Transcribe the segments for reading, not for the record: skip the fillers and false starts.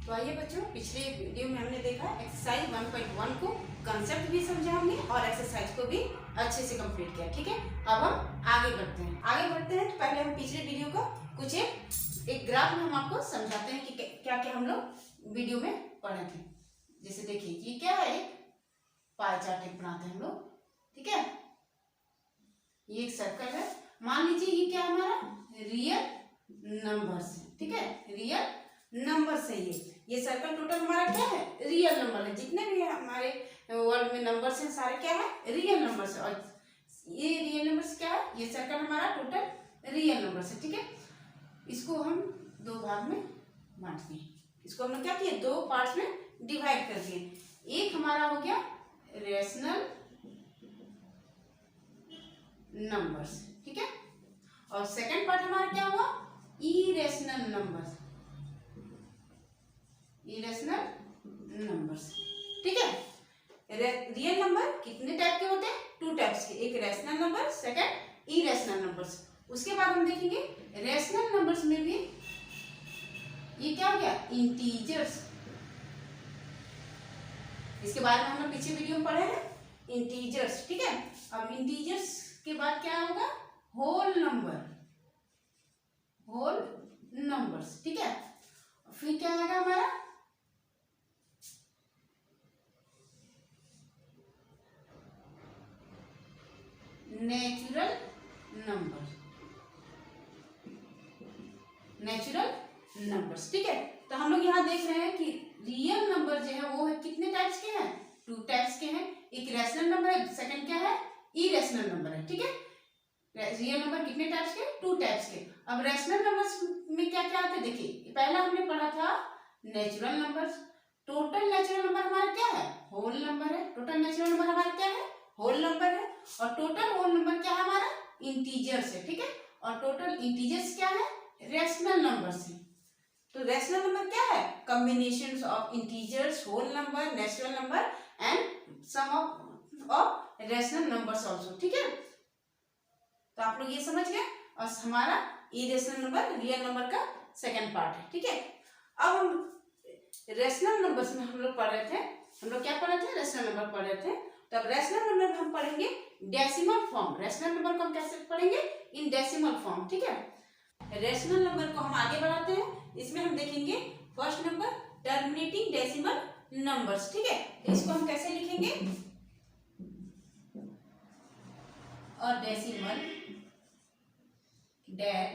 तो आइए बच्चों, पिछले वीडियो में हमने देखा एक्सरसाइज 1.1 को कंसेप्ट भी समझा हमने और एक्सरसाइज को भी अच्छे से कंप्लीट किया। ठीक है, अब हम आगे बढ़ते हैं। तो पहले हम पिछले वीडियो को कुछ एक ग्राफ में हम आपको समझाते हैं कि क्या क्या हम लोग वीडियो में पढ़े थे। जैसे देखिए, ये क्या है, एक पाई चार्ट एक बनाते हैं हम लोग। ठीक है, ये एक सर्कल है। मान लीजिए ये क्या है, हमारा रियल नंबर्स है। ठीक है, रियल नंबर्स है। ये सर्कल टोटल हमारा क्या है, रियल नंबर है। जितने भी हमारे वर्ल्ड में नंबर्स हैं सारे क्या है, रियल नंबर्स है। और ये रियल नंबर्स क्या है, ये सर्कल हमारा टोटल रियल नंबर्स है। ठीक है, इसको हम दो भाग में बांट दिए। इसको हमने क्या किया, दो पार्ट्स में डिवाइड कर दिए। एक हमारा हो गया रेशनल नंबर्स। ठीक है, और सेकंड पार्ट हमारा क्या हुआ, इरेशनल नंबर्स। Irrational numbers. ठीक है, रियल नंबर कितने टाइप के होते हैं, टू टाइप्स के, एक rational number, second irrational numbers. उसके बाद हम देखेंगे रेशनल नंबर्स में भी ये क्या हो गया, इंटीजर्स। इसके बारे में हम लोग पीछे वीडियो में पढ़े हैं, इंटीजर्स। ठीक है, अब इंटीजर्स के बाद क्या होगा, होल नंबर्स। ठीक है, फिर क्या आएगा हमारा नेचुरल नंबर्स। ठीक है, तो हम लोग यहाँ देख रहे हैं कि रियल नंबर जो है वो है कितने टाइप्स के हैं, टू टाइप्स के हैं। एक रैशनल नंबर है, सेकंड क्या है, इरेशनल नंबर है। ठीक है, रियल नंबर कितने टाइप्स के, टू टाइप्स के। अब रैशनल नंबर्स में क्या क्या आता है, देखिए पहला हमने पढ़ा था natural numbers. Total natural number हमारा क्या है, होल नंबर है। टोटल नेचुरल नंबर हमारा क्या है, होल नंबर है। और टोटल होल नंबर क्या है हमारा, इंटीजर्स है। ठीक है, और टोटल इंटीजर्स क्या है, रैशनल नंबर्स है। तो रैशनल नंबर क्या है, combinations of integers, whole number, natural number and sum of rational numbers also. ठीक है, तो आप लोग ये समझ गए। और हमारा इरेशनल नंबर रियल नंबर का सेकंड पार्ट है। ठीक है, अब हम रैशनल नंबर्स में हम लोग पढ़ रहे थे, हम लोग क्या पढ़ रहे थे, रैशनल नंबर पढ़ रहे थे। तो अब रैशनल नंबर में हम पढ़ेंगे डेसिमल फॉर्म। रैशनल नंबर को हम कैसे पढ़ेंगे, इन डेसिमल फॉर्म। ठीक है, रैशनल नंबर को हम आगे बढ़ाते हैं। इसमें हम देखेंगे first number terminating decimal numbers. ठीक है, इसको हम कैसे लिखेंगे, और डेसिमल डेट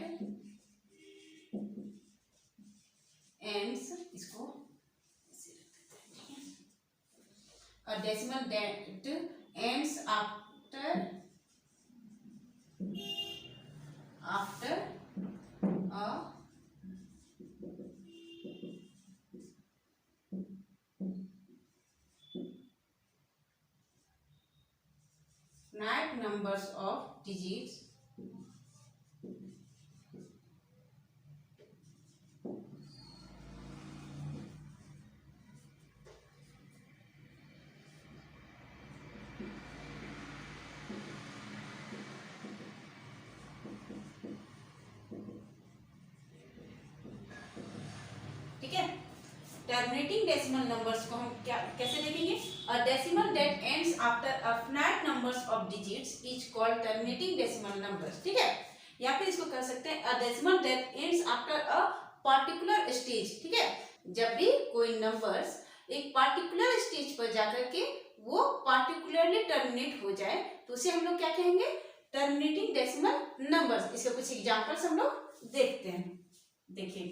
एंड्स, इसको और decimal that ends after a finite numbers of digits terminating decimal numbers को हम क्या कैसे देखेंगे, a decimal that ends after a finite numbers of digits is called terminating decimal numbers. ठीक है, या फिर इसको कह सकते हैं a decimal that ends after a particular stage. ठीक है, जब भी कोई नंबर्स एक पार्टिकुलर स्टेज पर जाकर के वो पार्टिकुलरली टर्मिनेट हो जाए तो उसे हम लोग क्या कहेंगे, टर्मिनेटिंग डेसिमल नंबर्स। इसके कुछ एग्जांपल्स हम लोग देखते हैं। देखिए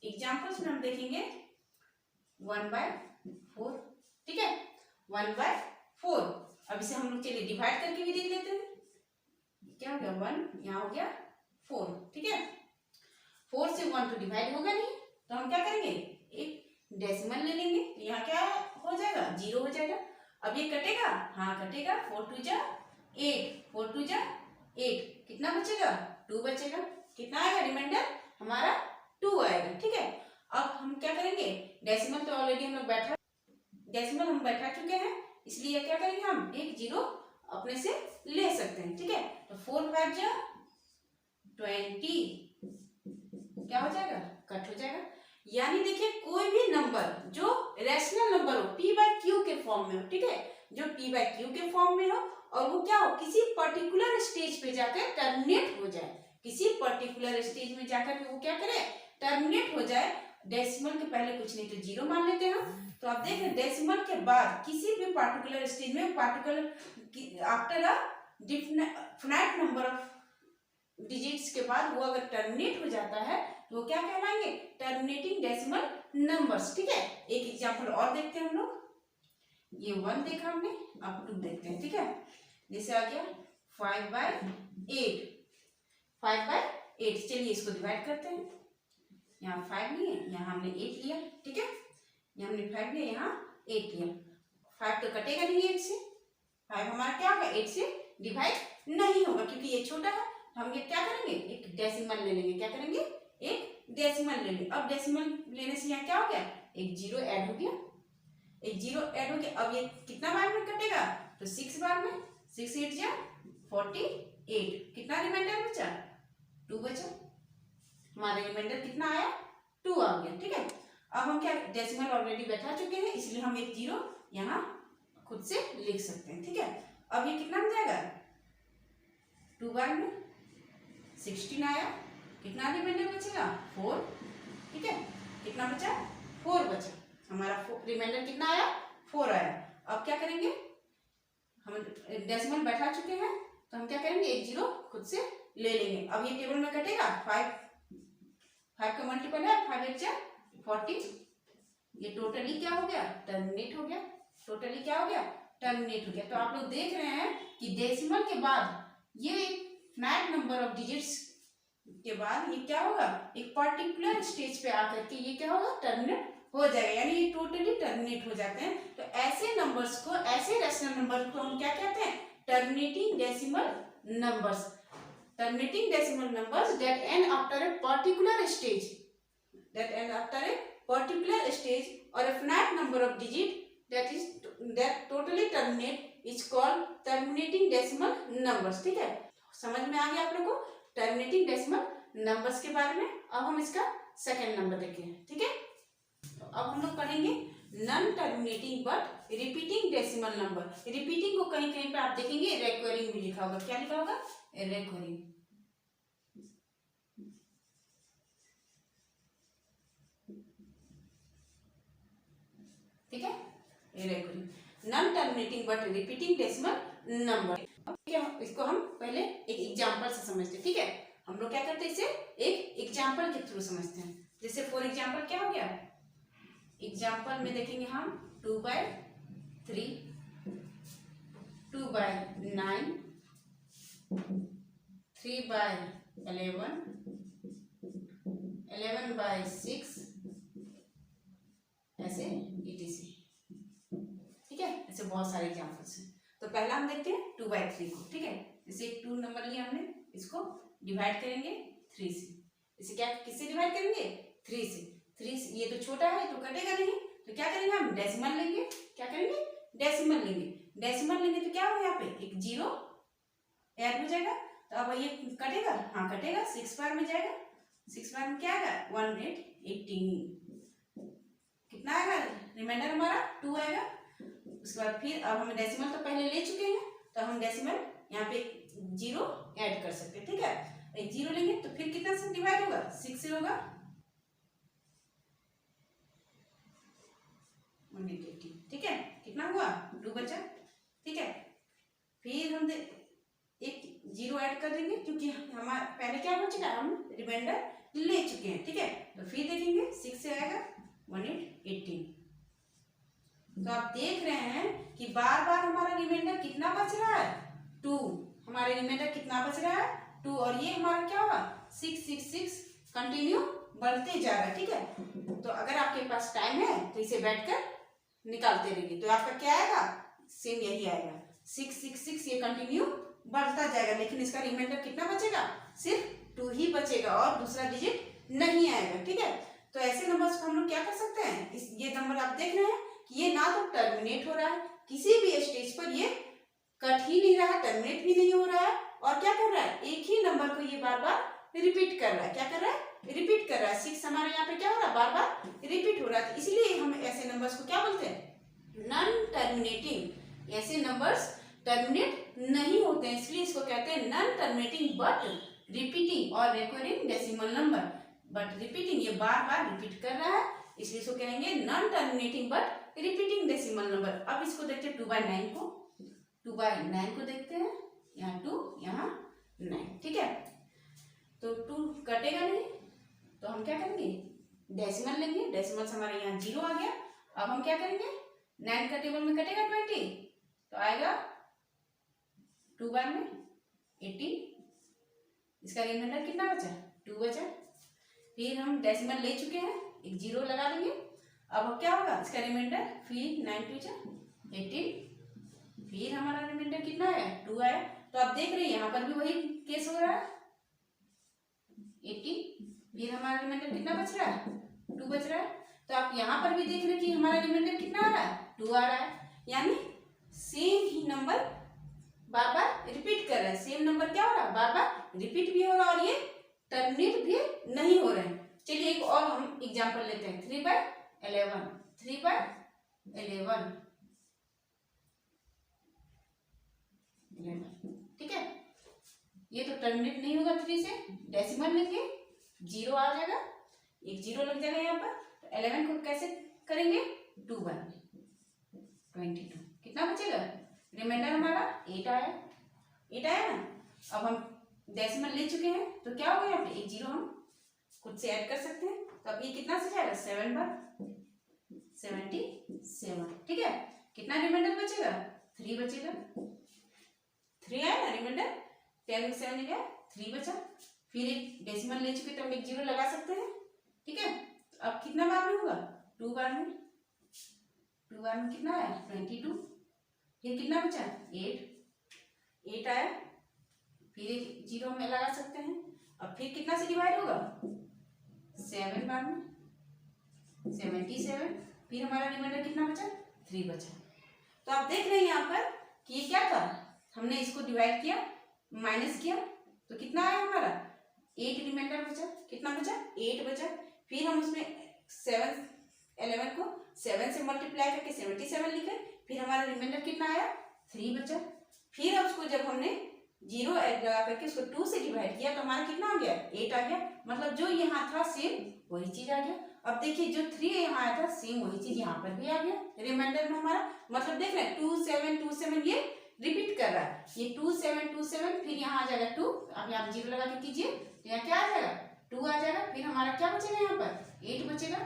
एग्जांपल्स में हम देखेंगे 1/4। ठीक है, 1/4। अब इसे हम लोग चलिए डिवाइड करके भी देख लेते हैं। क्या हो गया, 1, यहाँ हो गया 4। ठीक है, 4 से 1 तो डिवाइड होगा नहीं, तो हम क्या करेंगे, एक डेसिमल ले लेंगे। यहाँ क्या हो जाएगा, 0 हो जाएगा। अब ये कटेगा, हाँ कटेगा, 4 2 जा 8, 4 2 जा 8, कितना बचेगा, 2 बचेगा। कितना आएगा, रिमाइंडर हमारा 2 आएगा। ठीक है, अब हम क्या करेंगे, डेसिमल तो ऑलरेडी हम लोग डेसिमल हम बैठा चुके हैं, इसलिए क्या करेंगे, हम एक 0 अपने से ले सकते हैं। ठीक है, तो 4 5 जा 20, क्या हो जाएगा, कट हो जाएगा। यानी देखिए कोई भी नंबर जो रैशनल नंबर हो, p बाय q के फॉर्म में हो, ठीक है, जो p बाय q के फॉर्म में हो और वो क्या हो, किसी पर्टिकुलर स्टेज पे जाकर टर्मिनेट हो जाए, किसी पर्टिकुलर स्टेज में जाकर वो क्या करे, टर्मिनेट हो जाए। डेसिमल के पहले कुछ नहीं तो जीरो मान लेते हैं हम। तो आप देख रहे हैं डेसिमल के बाद किसी भी पार्टिकुलर स्टेज में, particular after a definite number of digits के बाद वो अगर टर्मिनेट हो जाता है तो वो क्या कहलाएंगे, टर्मिनेटिंग डेसिमल नंबर्स। ठीक है, एक एग्जांपल और देखते हैं हम लोग। ये 1 देखा हमने, अब 2 देखते हैं। ठीक है, जैसे आ गया 5/8, 5/8। चलिए इसको डिवाइड करते हैं। यहाँ 5 लिए, यहाँ हमने 8 लिया। ठीक है, यहाँ हमने 5 लिया, यहाँ 8 लिया। 5 तो कटेगा नहीं 8 से, 5 हमारा क्या होगा, 8 से डिवाइड नहीं होगा क्योंकि ये छोटा है। हम ये क्या करेंगे, एक डेसिमल ले लेंगे। क्या करेंगे, एक डेसिमल ले लेंगे। अब डेसिमल लेने से यहाँ क्या हो गया, एक जीरो ऐड हो गया, एक जीरो ऐड हो गया। अब ये कितना बार में कटेगा, तो 6 बार में। 6 8 जा 48। कितना रिमाइंडर बचा, 2 बचा। हमारा रिमाइंडर कितना आया, 2 आ गया। ठीक है, अब हम क्या, डेसिमल ऑलरेडी बैठा चुके हैं इसलिए हम एक जीरो यहाँ खुद से लिख सकते हैं। ठीक है, अब ये कितना हो जाएगा, 2 बार में 16 आया। कितना रिमाइंडर बचेगा, 4। ठीक है, कितना बचा, 4 बचा। हमारा रिमाइंडर कितना आया, 4 आया। अब क्या करेंगे, हम डेसिमल बैठा चुके हैं तो हम क्या करेंगे, एक जीरो खुद से ले लेंगे। अब ये टेबल में कटेगा, 5 का मल्टीपल है, 5 8 जा 40। ये टोटली क्या हो गया, टर्मिनेट हो गया। टोटली क्या हो गया, टर्मिनेट हो गया। तो आप लोग देख रहे हैं कि डेसिमल के बाद ये फाइनाइट नंबर ऑफ डिजिट्स के बाद ये क्या होगा, एक पर्टिकुलर स्टेज पे आकर के ये क्या होगा, टर्मिनेट हो जाएगा, यानी ये टोटली टर्मिनेट हो जाते हैं। तो ऐसे नंबर्स को, ऐसे रैशनल नंबर को हम क्या कहते हैं, terminating decimal numbers. Terminating decimal numbers that and after a particular stage, that and after a particular stage और a finite number of digit that totally terminate is called terminating decimal numbers। ठीक है, समझ में आ गया आप लोगों को terminating decimal numbers के बारे में। अब हम इसका सेकंड नंबर देखेंगे। ठीक है, तो अब हम लोग पढ़ेंगे non terminating but repeating decimal number. Repeating को कहीं कहीं पे आप देखेंगे रेकरिंग भी लिखा होगा। क्या लिखा होगा, रेकरिंग। ठीक है, recurring non terminating but repeating decimal number. इसको हम पहले एक एग्जांपल से समझते हैं। ठीक है, हम लोग क्या करते हैं, इसे एक एग्जांपल के थ्रू समझते हैं। जैसे फॉर एग्जांपल क्या हो गया, एग्जांपल में देखेंगे हम 2/3, 2/9, 3/11, 11/6, ऐसे etc। ठीक है, ऐसे बहुत सारे एग्जांपल्स हैं। तो पहला हम देखते हैं 2/3 को। ठीक है, जैसे एक 2 नंबर लिया हमने, इसको डिवाइड करेंगे 3 से। इसे क्या, किससे डिवाइड करेंगे, 3 से। 3 से, ये तो छोटा है तो कटेगा नहीं, तो क्या करेंगे हम, डेसिमल लेंगे। क्या करेंगे, डेसिमल लेंगे। डेसिमल लेंगे तो क्या होगा, यहाँ पे एक जीरो ऐड हो जाएगा। तो अब ये कटेगा, हाँ कटेगा, 6 बार में जाएगा। 6 बार में क्या आएगा, 18। कितना आएगा, रिमाइंडर हमारा 2 आएगा। उसके बाद फिर अब हम डेसिमल तो पहले ले चुके हैं तो हम डेसिमल यहाँ पे जीरो ऐड कर सकते हैं। ठीक है, एक जीरो लेंगे तो फिर कितना से डिवाइड होगा, 6 से होगा, 180। ठीक है, कितना हुआ, 2 बचा। ठीक है, फिर हम एक जीरो ऐड कर देंगे क्योंकि हमारा पहले क्या हो चुका है, हम रिमाइंडर ले चुके हैं। ठीक है, तो फिर देखेंगे 6 से आएगा 118। तो आप देख रहे हैं कि बार बार हमारा रिमाइंडर कितना बच रहा है, 2। हमारे रिमाइंडर कितना बच रहा है, 2। और ये हमारा क्या होगा, 6 6 6 कंटिन्यू बढ़ते जा रहा है। ठीक है, तो अगर आपके पास टाइम है तो इसे बैठकर निकालते रहिए, तो आपका क्या आएगा, सेम यही आएगा, 6 6 6। ये कंटिन्यू बढ़ता जाएगा लेकिन इसका रिमाइंडर कितना बचेगा, सिर्फ 2 ही बचेगा और दूसरा डिजिट नहीं आएगा। ठीक है, तो ऐसे नंबर्स को हम लोग क्या कर सकते हैं, ये नंबर आप देख रहे हैं कि ये ना तो टर्मिनेट हो रहा है, किसी भी स्टेज पर ये कट ही नहीं रहा है, टर्मिनेट भी नहीं हो रहा है, और क्या कर रहा है, एक ही नंबर को ये बार बार रिपीट कर रहा है। क्या कर रहा है? रिपीट कर रहा है। 6 हमारा यहाँ पे क्या हो रहा है? बार बार रिपीट हो रहा है। इसलिए हम ऐसे नंबर्स को क्या बोलते हैं? Non terminating. ऐसे नंबर्स टर्मिनेट नहीं होते हैं, इसलिए इसको कहते हैं नॉन टर्मिनेटिंग बट रिपीटिंग और recurring decimal number. But repeating, ये बार बार रिपीट कर रहा है, इसलिए इसको कहेंगे non terminating but repeating decimal number. अब इसको देखते हैं 2/9 को। 2/9 को देखते हैं, यहाँ 2 यहाँ 9, ठीक है। तो 2 कटेगा नहीं, तो हम क्या करेंगे? डेसिमल लेंगे। डेसिमल से हमारे यहाँ 0 आ गया। अब हम क्या करेंगे? 9 का टेबल में कटेगा 20, तो आएगा 2 बार में 18। इसका रिमाइंडर कितना बचा? 2 बचा। फिर हम डेसिमल ले चुके हैं, एक 0 लगा देंगे। अब क्या होगा? इसका रिमाइंडर, फिर 9 2 जा 18, फिर हमारा रिमाइंडर कितना है? 2 आया। तो आप देख रहे हैं यहाँ पर भी वही केस हो रहा है, 18। फिर हमारा रिमाइंडर कितना बच रहा है? 2 बच रहा है। तो आप यहाँ पर भी देख रहे हैं कि हमारा रिमाइंडर कितना आ रहा है? 2 आ रहा है। यानी सेम ही नंबर बार बार रिपीट कर रहे हैं। सेम नंबर क्या हो रहा है? बार बार रिपीट भी हो रहा है और ये टर्मिनेट भी नहीं हो रहे हैं। चलिए एक और हम एग्जांपल लेते हैं। 3/11, 3/11, ठीक है। ये तो टर्मिनेट नहीं होगा 3 से। डेसिमल लेंगे, 0 आ जाएगा, एक 0 लग जाएगा यहाँ पर। तो 11 को कैसे करेंगे? 2 बार 22, कितना बचेगा? रिमाइंडर हमारा 8 आया। 8 आया ना। अब हम डेसिमल ले चुके हैं, तो क्या होगा? यहाँ पे एक 0 हम खुद से ऐड कर सकते हैं। तो अब ये कितना से जाएगा? 7 बार 77, ठीक है। कितना रिमाइंडर बचेगा? 3 बचेगा। 3 आया ना रिमाइंडर, 10 में 7 गया, 3 बचा। फिर एक डेसिमल ले चुके तो हम एक 0 लगा सकते हैं, ठीक है। अब कितना बार में होगा? 2 बार में। 2 बार में कितना आया? 22। फिर कितना बचा? 8 आया। फिर एक 0 में लगा सकते हैं। अब फिर कितना से डिवाइड होगा? 7 बार में 77। फिर हमारा रिमाइंडर कितना बचा? 3 बचा। तो आप देख रहे हैं यहाँ पर कि ये क्या था? हमने इसको डिवाइड किया, माइनस किया, तो कितना आया हमारा? 8 रिमाइंडर बचा। कितना बचा? 8 बचा। फिर हम उसमें 11 को 7 से मल्टीप्लाई करके 77 लिखे। फिर हमारा रिमाइंडर कितना आया? 3 बचा। फिर अब उसको जब हमने 0 लगा करके उसको 2 से डिवाइड किया तो हमारा कितना आ गया? 8 आ गया। मतलब जो यहाँ था सेम वही चीज आ गया। अब देखिए जो 3 यहाँ आया था सेम वही चीज यहाँ पर भी आ गया रिमाइंडर में हमारा। मतलब देख रहे हैं 2 7 2 7 ये रिपीट कर रहा है। ये 2 7 2 7, फिर यहाँ आ जाएगा 2। अब यहाँ 0 लगा के कीजिए तो यहाँ क्या आ जाएगा? 2 आ जाएगा। फिर हमारा क्या बचेगा? यहाँ पर 8 बचेगा।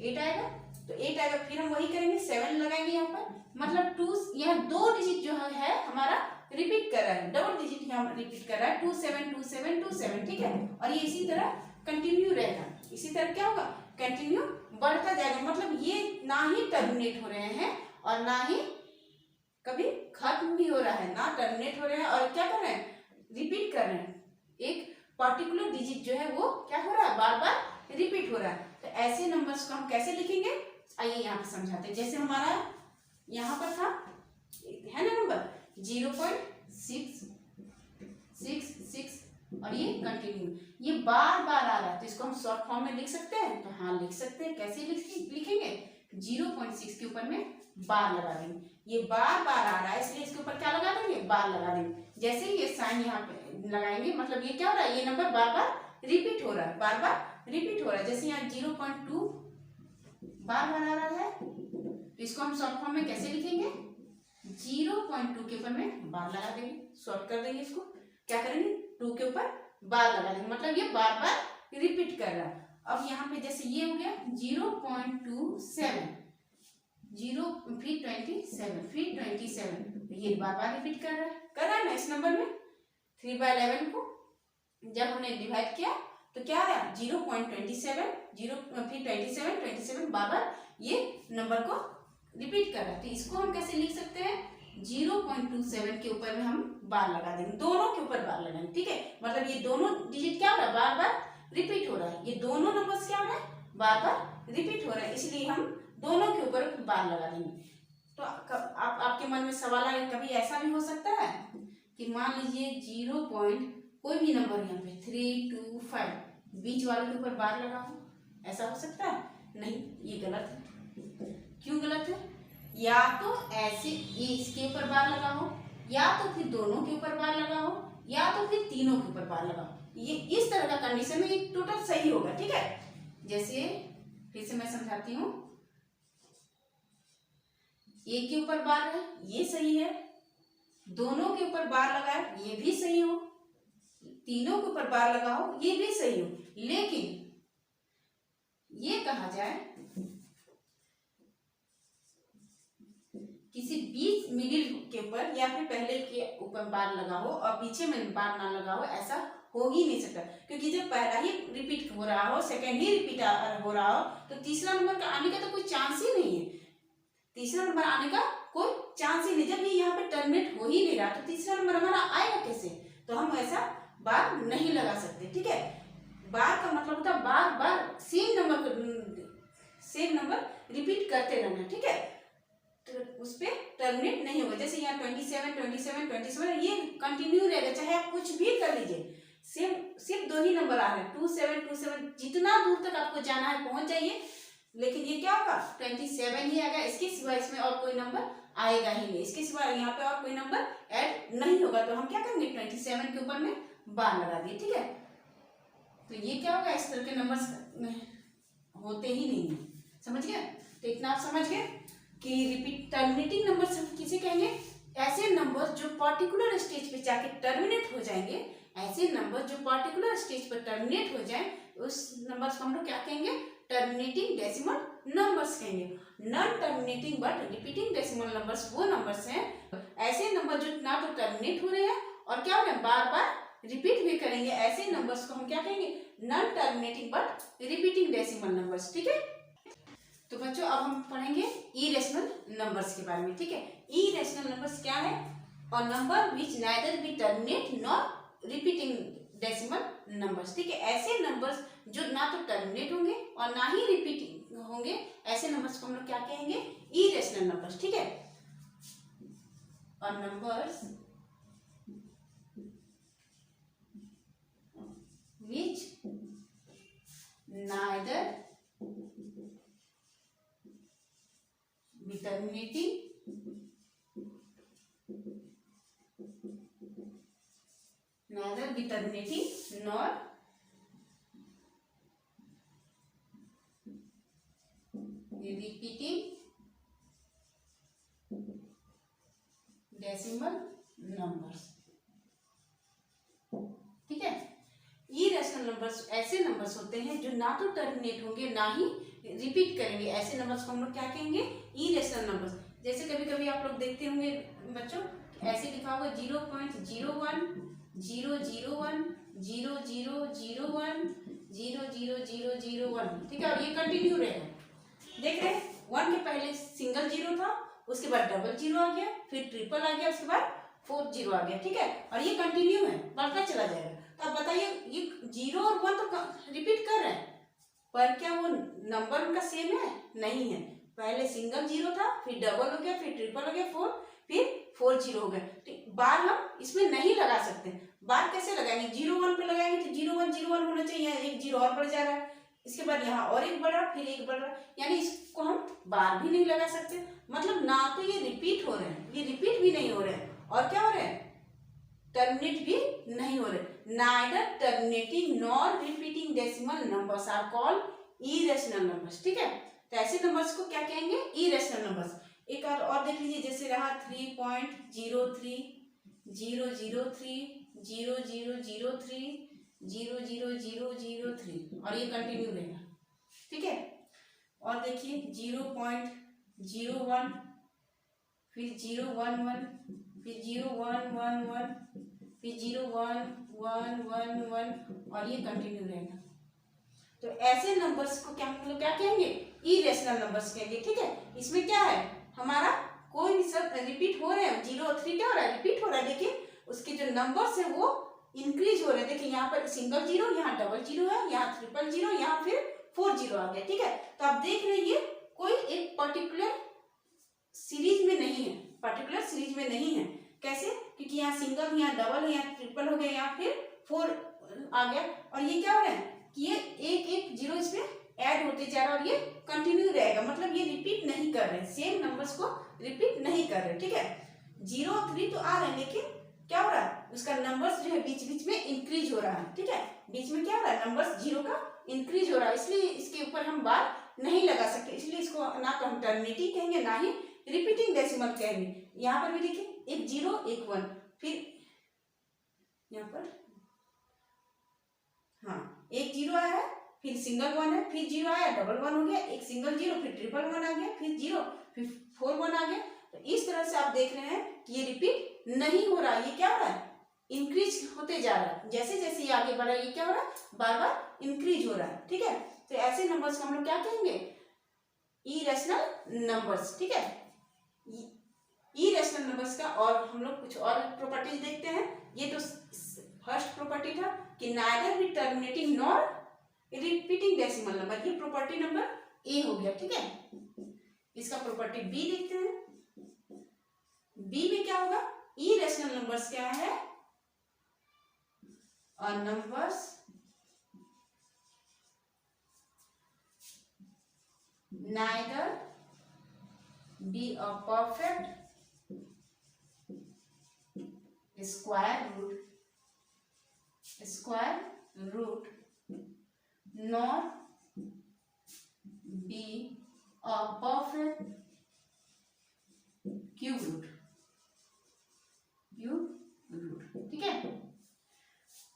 8 आएगा, तो 8 आएगा। फिर हम वही करेंगे, 7 लगाएंगे यहाँ पर। मतलब 2 यहाँ 2 डिजिट जो है हमारा रिपीट कर रहा है, डबल डिजिट यहाँ रिपीट कर रहा है, 2 7 2 7 2 7, ठीक है। और ये इसी तरह कंटिन्यू रहेगा। इसी तरह क्या होगा? कंटिन्यू बढ़ता जाएगा। मतलब ये ना ही टर्मिनेट हो रहे हैं और ना ही कभी खत्म भी हो रहा है, ना टर्मिनेट हो रहे हैं और क्या कर रहे हैं? रिपीट कर रहे हैं। एक पर्टिकुलर डिजिट जो है वो क्या हो रहा है? बार बार रिपीट हो रहा है। तो ऐसे नंबर्स को हम कैसे लिखेंगे? आइए यहाँ पे समझाते हैं। जैसे हमारा यहाँ पर था, है ना नंबर 0.666 और ये कंटिन्यू, ये बार बार आ रहा है, तो इसको हम शॉर्ट फॉर्म में लिख सकते हैं। तो हाँ लिख सकते हैं। कैसे लिखेंगे? 0.6 के ऊपर में बार लगा देंगे। ये बार बार आ रहा है इसलिए इसके ऊपर क्या लगा देंगे? बार लगा देंगे। जैसे ही ये साइन यहाँ पे लगाएंगे मतलब ये क्या हो रहा है? ये नंबर बार बार रिपीट हो रहा है, बार बार रिपीट हो रहा है। जैसे यहाँ 0.2 बार बार आ रहा है, तो इसको हम शॉर्ट फॉर्म में कैसे लिखेंगे? 0.2 के ऊपर में बार लगा देंगे, शॉर्ट कर देंगे इसको। क्या करेंगे? 2 के ऊपर बार लगा देंगे, मतलब ये बार बार रिपीट कर रहा है। अब यहाँ पे जैसे ये हो गया 0.27, 0 फिर 27 फिर 27, तो ये बार बार रिपीट कर रहा है ना इस नंबर में। 3/11 को जब हमने डिवाइड किया तो क्या आया? 0.27, 0 फिर 27 बार बार ये नंबर को रिपीट कर रहा है। तो इसको हम कैसे लिख सकते हैं? 0.27 के ऊपर में हम बार लगा देंगे, दोनों के ऊपर बार लगाएंगे, ठीक है। मतलब ये दोनों डिजिट क्या हो रहा है? बार बार रिपीट हो रहा है। ये दोनों नंबर्स क्या हो रहा है? बार बार रिपीट हो रहा है, इसलिए हम दोनों के ऊपर बार लगा देंगे। तो आपके मन में सवाल आए, कभी ऐसा भी हो सकता है कि मान लीजिए 0.5 कोई भी नंबर यहाँ पे 3 2 5 बीच वाले के ऊपर बार लगाओ, ऐसा हो सकता है? नहीं, ये गलत है। क्यों गलत है? या तो ऐसे इसके ऊपर बार लगाओ, या तो फिर दोनों के ऊपर बार लगाओ, या तो फिर तीनों के ऊपर बार लगाओ। ये इस तरह का कंडीशन में ये टोटल सही होगा, ठीक है। जैसे फिर से मैं समझाती हूँ, एक के ऊपर बार है, ये सही है। दोनों के ऊपर बार लगाए, ये भी सही हो। तीनों के ऊपर बार लगाओ, ये भी सही हो। लेकिन ये कहा जाए किसी बीच मिडिल के ऊपर या फिर पहले के ऊपर बार लगाओ और पीछे में बार ना लगाओ, ऐसा हो ही नहीं सकता। क्योंकि जब पहला ही रिपीट हो रहा हो, सेकंड ही रिपीट हो रहा हो, तो तीसरा नंबर का आने का तो कोई चांस ही नहीं है। तीसरा नंबर आने का कोई चांस ही नहीं। जब ये यहाँ पे टर्मिनेट हो ही नहीं रहा तो तीसरा नंबर हमारा आएगा कैसे? तो हम ऐसा बार नहीं लगा सकते, ठीक है। बार का मतलब होता है बार बार सेम नंबर रिपीट करते रहना, ठीक है। तो उस पर टर्मिनेट नहीं होगा। जैसे यहाँ 27 27 27 ये कंटिन्यू रहेगा, चाहे आप कुछ भी कर लीजिए। सिर्फ दो ही नंबर आ रहे हैं, 27 27, जितना दूर तक आपको जाना है पहुंच जाइए। लेकिन ये क्या होगा? 27 ही आएगा। इसके सिवा इसमें और कोई नंबर आएगा ही नहीं। इसके सिवा यहाँ पे और कोई नंबर ऐड नहीं होगा। तो हम क्या करेंगे? 27 के ऊपर में बार लगा दिए, ठीक है। तो ये क्या होगा? इस तरह के नंबर्स होते ही नहीं है। समझ गए? तो इतना आप समझ गए कि रिपीट टर्मिनेटिंग नंबर्स किसे कहेंगे? ऐसे नंबर जो पर्टिकुलर स्टेज पे जाके टर्मिनेट हो जाएंगे। ऐसे नंबर जो पर्टिकुलर स्टेज पर टर्मिनेट हो जाए, उस नंबर्स को हम लोग क्या कहेंगे? टर्मिनेटिंग डेसिमल नंबर्स कहेंगे। Non terminating but repeating decimal numbers वो नंबर्स हैं, ऐसे नंबर जो ना तो टर्मिनेट हो रहे हैं और क्या हो रहे हैं, बार बार रिपीट भी करेंगे। ऐसे नंबर्स को हम क्या कहेंगे? Non terminating but repeating decimal numbers, ठीक है। तो बच्चों अब हम पढ़ेंगे इरेशनल नंबर्स के बारे में, ठीक है। इरेशनल नंबर्स क्या है? और number which neither be terminate nor repeating decimal numbers, ठीक है। ऐसे नंबर्स जो ना तो टर्मिनेट होंगे और ना ही रिपीटिंग होंगे, ऐसे नंबर्स को हम लोग क्या कहेंगे? इरेशनल नंबर्स, ठीक है। और numbers which neither be terminating neither be terminating nor repeating decimal numbers, ठीक है। इरेशनल नंबर्स ऐसे नंबर्स होते हैं जो ना तो टर्मिनेट होंगे ना ही रिपीट करेंगे। ऐसे नंबर्स को हम लोग क्या कहेंगे? Irrational numbers. जैसे कभी कभी आप लोग देखते होंगे बच्चों, ऐसे लिखा होगा 0.01 001 0001 00001, ठीक है। और ये कंटिन्यू रहेगा। देख रहे हैं, 1 के पहले सिंगल जीरो था, उसके बाद डबल जीरो आ गया, फिर ट्रिपल आ गया, उसके बाद 4 जीरो आ गया, ठीक है। और ये कंटिन्यू है, बढ़ता चला जाएगा। तो अब बताइए, ये 0 और 1 तो रिपीट कर रहे हैं, पर क्या वो नंबर उनका सेम है? नहीं है। पहले सिंगल जीरो था, फिर डबल हो गया, फिर ट्रिपल हो गया, 4, फिर 4 जीरो हो गया। तो बार हम इसमें नहीं लगा सकते। बार कैसे लगाएंगे? 0 1 पे लगाएंगे तो 0 1 होना चाहिए, एक जीरो और बढ़ जा रहा है, इसके बाद यहाँ और एक बढ़ रहा, फिर एक बढ़ रहा, यानी इसको हम बार भी नहीं लगा सकते। मतलब ना तो ये रिपीट हो रहे हैं, ये रिपीट भी नहीं हो रहे हैं, और क्या हो रहे हैं? टर्मिनेट भी नहीं हो रहे। Neither terminating nor repeating decimal numbers are called irrational numbers, ठीक है। तो ऐसे नंबर्स को क्या कहेंगे? Irrational numbers. एक और देख लीजिए, जैसे रहा 3.03 003 0003 00003, और ये कंटिन्यू रहेगा, ठीक है। और देखिए 0.01, फिर 011, फिर 0111, फिर 01111, और ये कंटिन्यू रहेगा। तो ऐसे नंबर्स को क्या हम लोग क्या कहेंगे? इरेशनल नंबर्स कहेंगे, ठीक है। इसमें क्या है, हमारा कोई भी सब रिपीट हो रहे हैं। 0 और 3 क्या हो रहा है? रिपीट हो रहा है। देखिए उसके जो नंबर्स है वो इंक्रीज हो रहे हैं। देखिए यहाँ पर सिंगल जीरो, यहाँ डबल जीरो है, यहाँ ट्रिपल जीरो, यहाँ फिर 4 जीरो आ गया, ठीक है। तो आप देख रहे हैं कोई एक पर्टिकुलर सीरीज में नहीं है, पर्टिकुलर सीरीज में नहीं है। कैसे? क्योंकि यहाँ सिंगल, यहाँ डबल, यहाँ ट्रिपल हो गया, यहाँ फिर 4 आ गया। और ये क्या हो रहा है कि ये एक एक जीरो इसमें ऐड होते जा रहा है और ये कंटिन्यू रहेगा, मतलब ये रिपीट नहीं कर रहे, सेम नंबर्स को रिपीट नहीं कर रहे, ठीक है। 0 और 3 तो आ रहे हैं, लेकिन क्या हो रहा है उसका नंबर्स जो है बीच बीच में इंक्रीज हो रहा है, ठीक है। बीच में क्या हो रहा है नंबर्स 0 का इंक्रीज हो रहा है, इसलिए इसके ऊपर हम बार नहीं लगा सकते, इसलिए इसको ना तो हम टर्मिनेटिंग कहेंगे ना ही रिपीटिंग डेसिमल कहेंगे। यहाँ पर भी देखिए एक 0 एक 1, फिर यहाँ पर हाँ एक 0 आया है, फिर सिंगल 1 है, फिर 0 आया, डबल 1 हो गया, एक सिंगल 0, फिर ट्रिपल 1 आ गया, फिर 0, फिर 4 1 आ गया। तो इस तरह से आप देख रहे हैं कि ये रिपीट नहीं हो रहा, ये क्या हो रहा है इंक्रीज होते जा रहा है, जैसे जैसे ये आगे बढ़ रहा है ये क्या हो रहा है बार बार इंक्रीज हो रहा है, ठीक है। तो ऐसे नंबर्स को हम लोग क्या कहेंगे इरेशनल नंबर्स, ठीक है। इरेशनल नंबर्स का और हम लोग कुछ और प्रॉपर्टीज देखते हैं। ये तो फर्स्ट प्रॉपर्टी था कि neither be terminating nor repeating decimal number, ये प्रॉपर्टी नंबर ए हो गया, ठीक है। इसका प्रॉपर्टी बी देखते हैं। बी में क्या होगा इरेशनल नंबर्स क्या है और numbers neither be a perfect square root nor be a perfect cube root, ठीक है।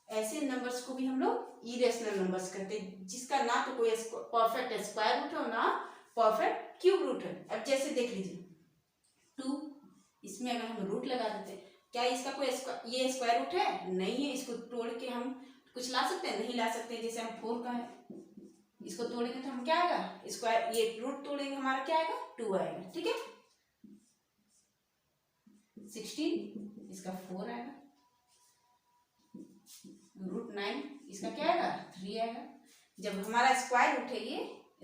ऐसे नंबर्स को भी हम लोग इरेशनल नंबर्स कहते हैं, जिसका ना तो कोई परफेक्ट स्क्वायर रूट है ना परफेक्ट क्यूब रूट है। अब जैसे देख लीजिए 2, इसमें अगर हम रूट लगा देते हैं, क्या इसका कोई ये स्क्वायर रूट है? नहीं है। इसको तोड़ के हम कुछ ला सकते हैं? नहीं ला सकते। जैसे हम 4 का है, इसको तोड़ेंगे तो हम क्या आएगा स्क्वायर, ये रूट तोड़ेंगे हमारा क्या आएगा 2 आएगा, ठीक है। 16 इसका 4 आएगा, रूट 9 इसका क्या आएगा 3 आएगा। जब हमारा स्क्वायर रूट है ये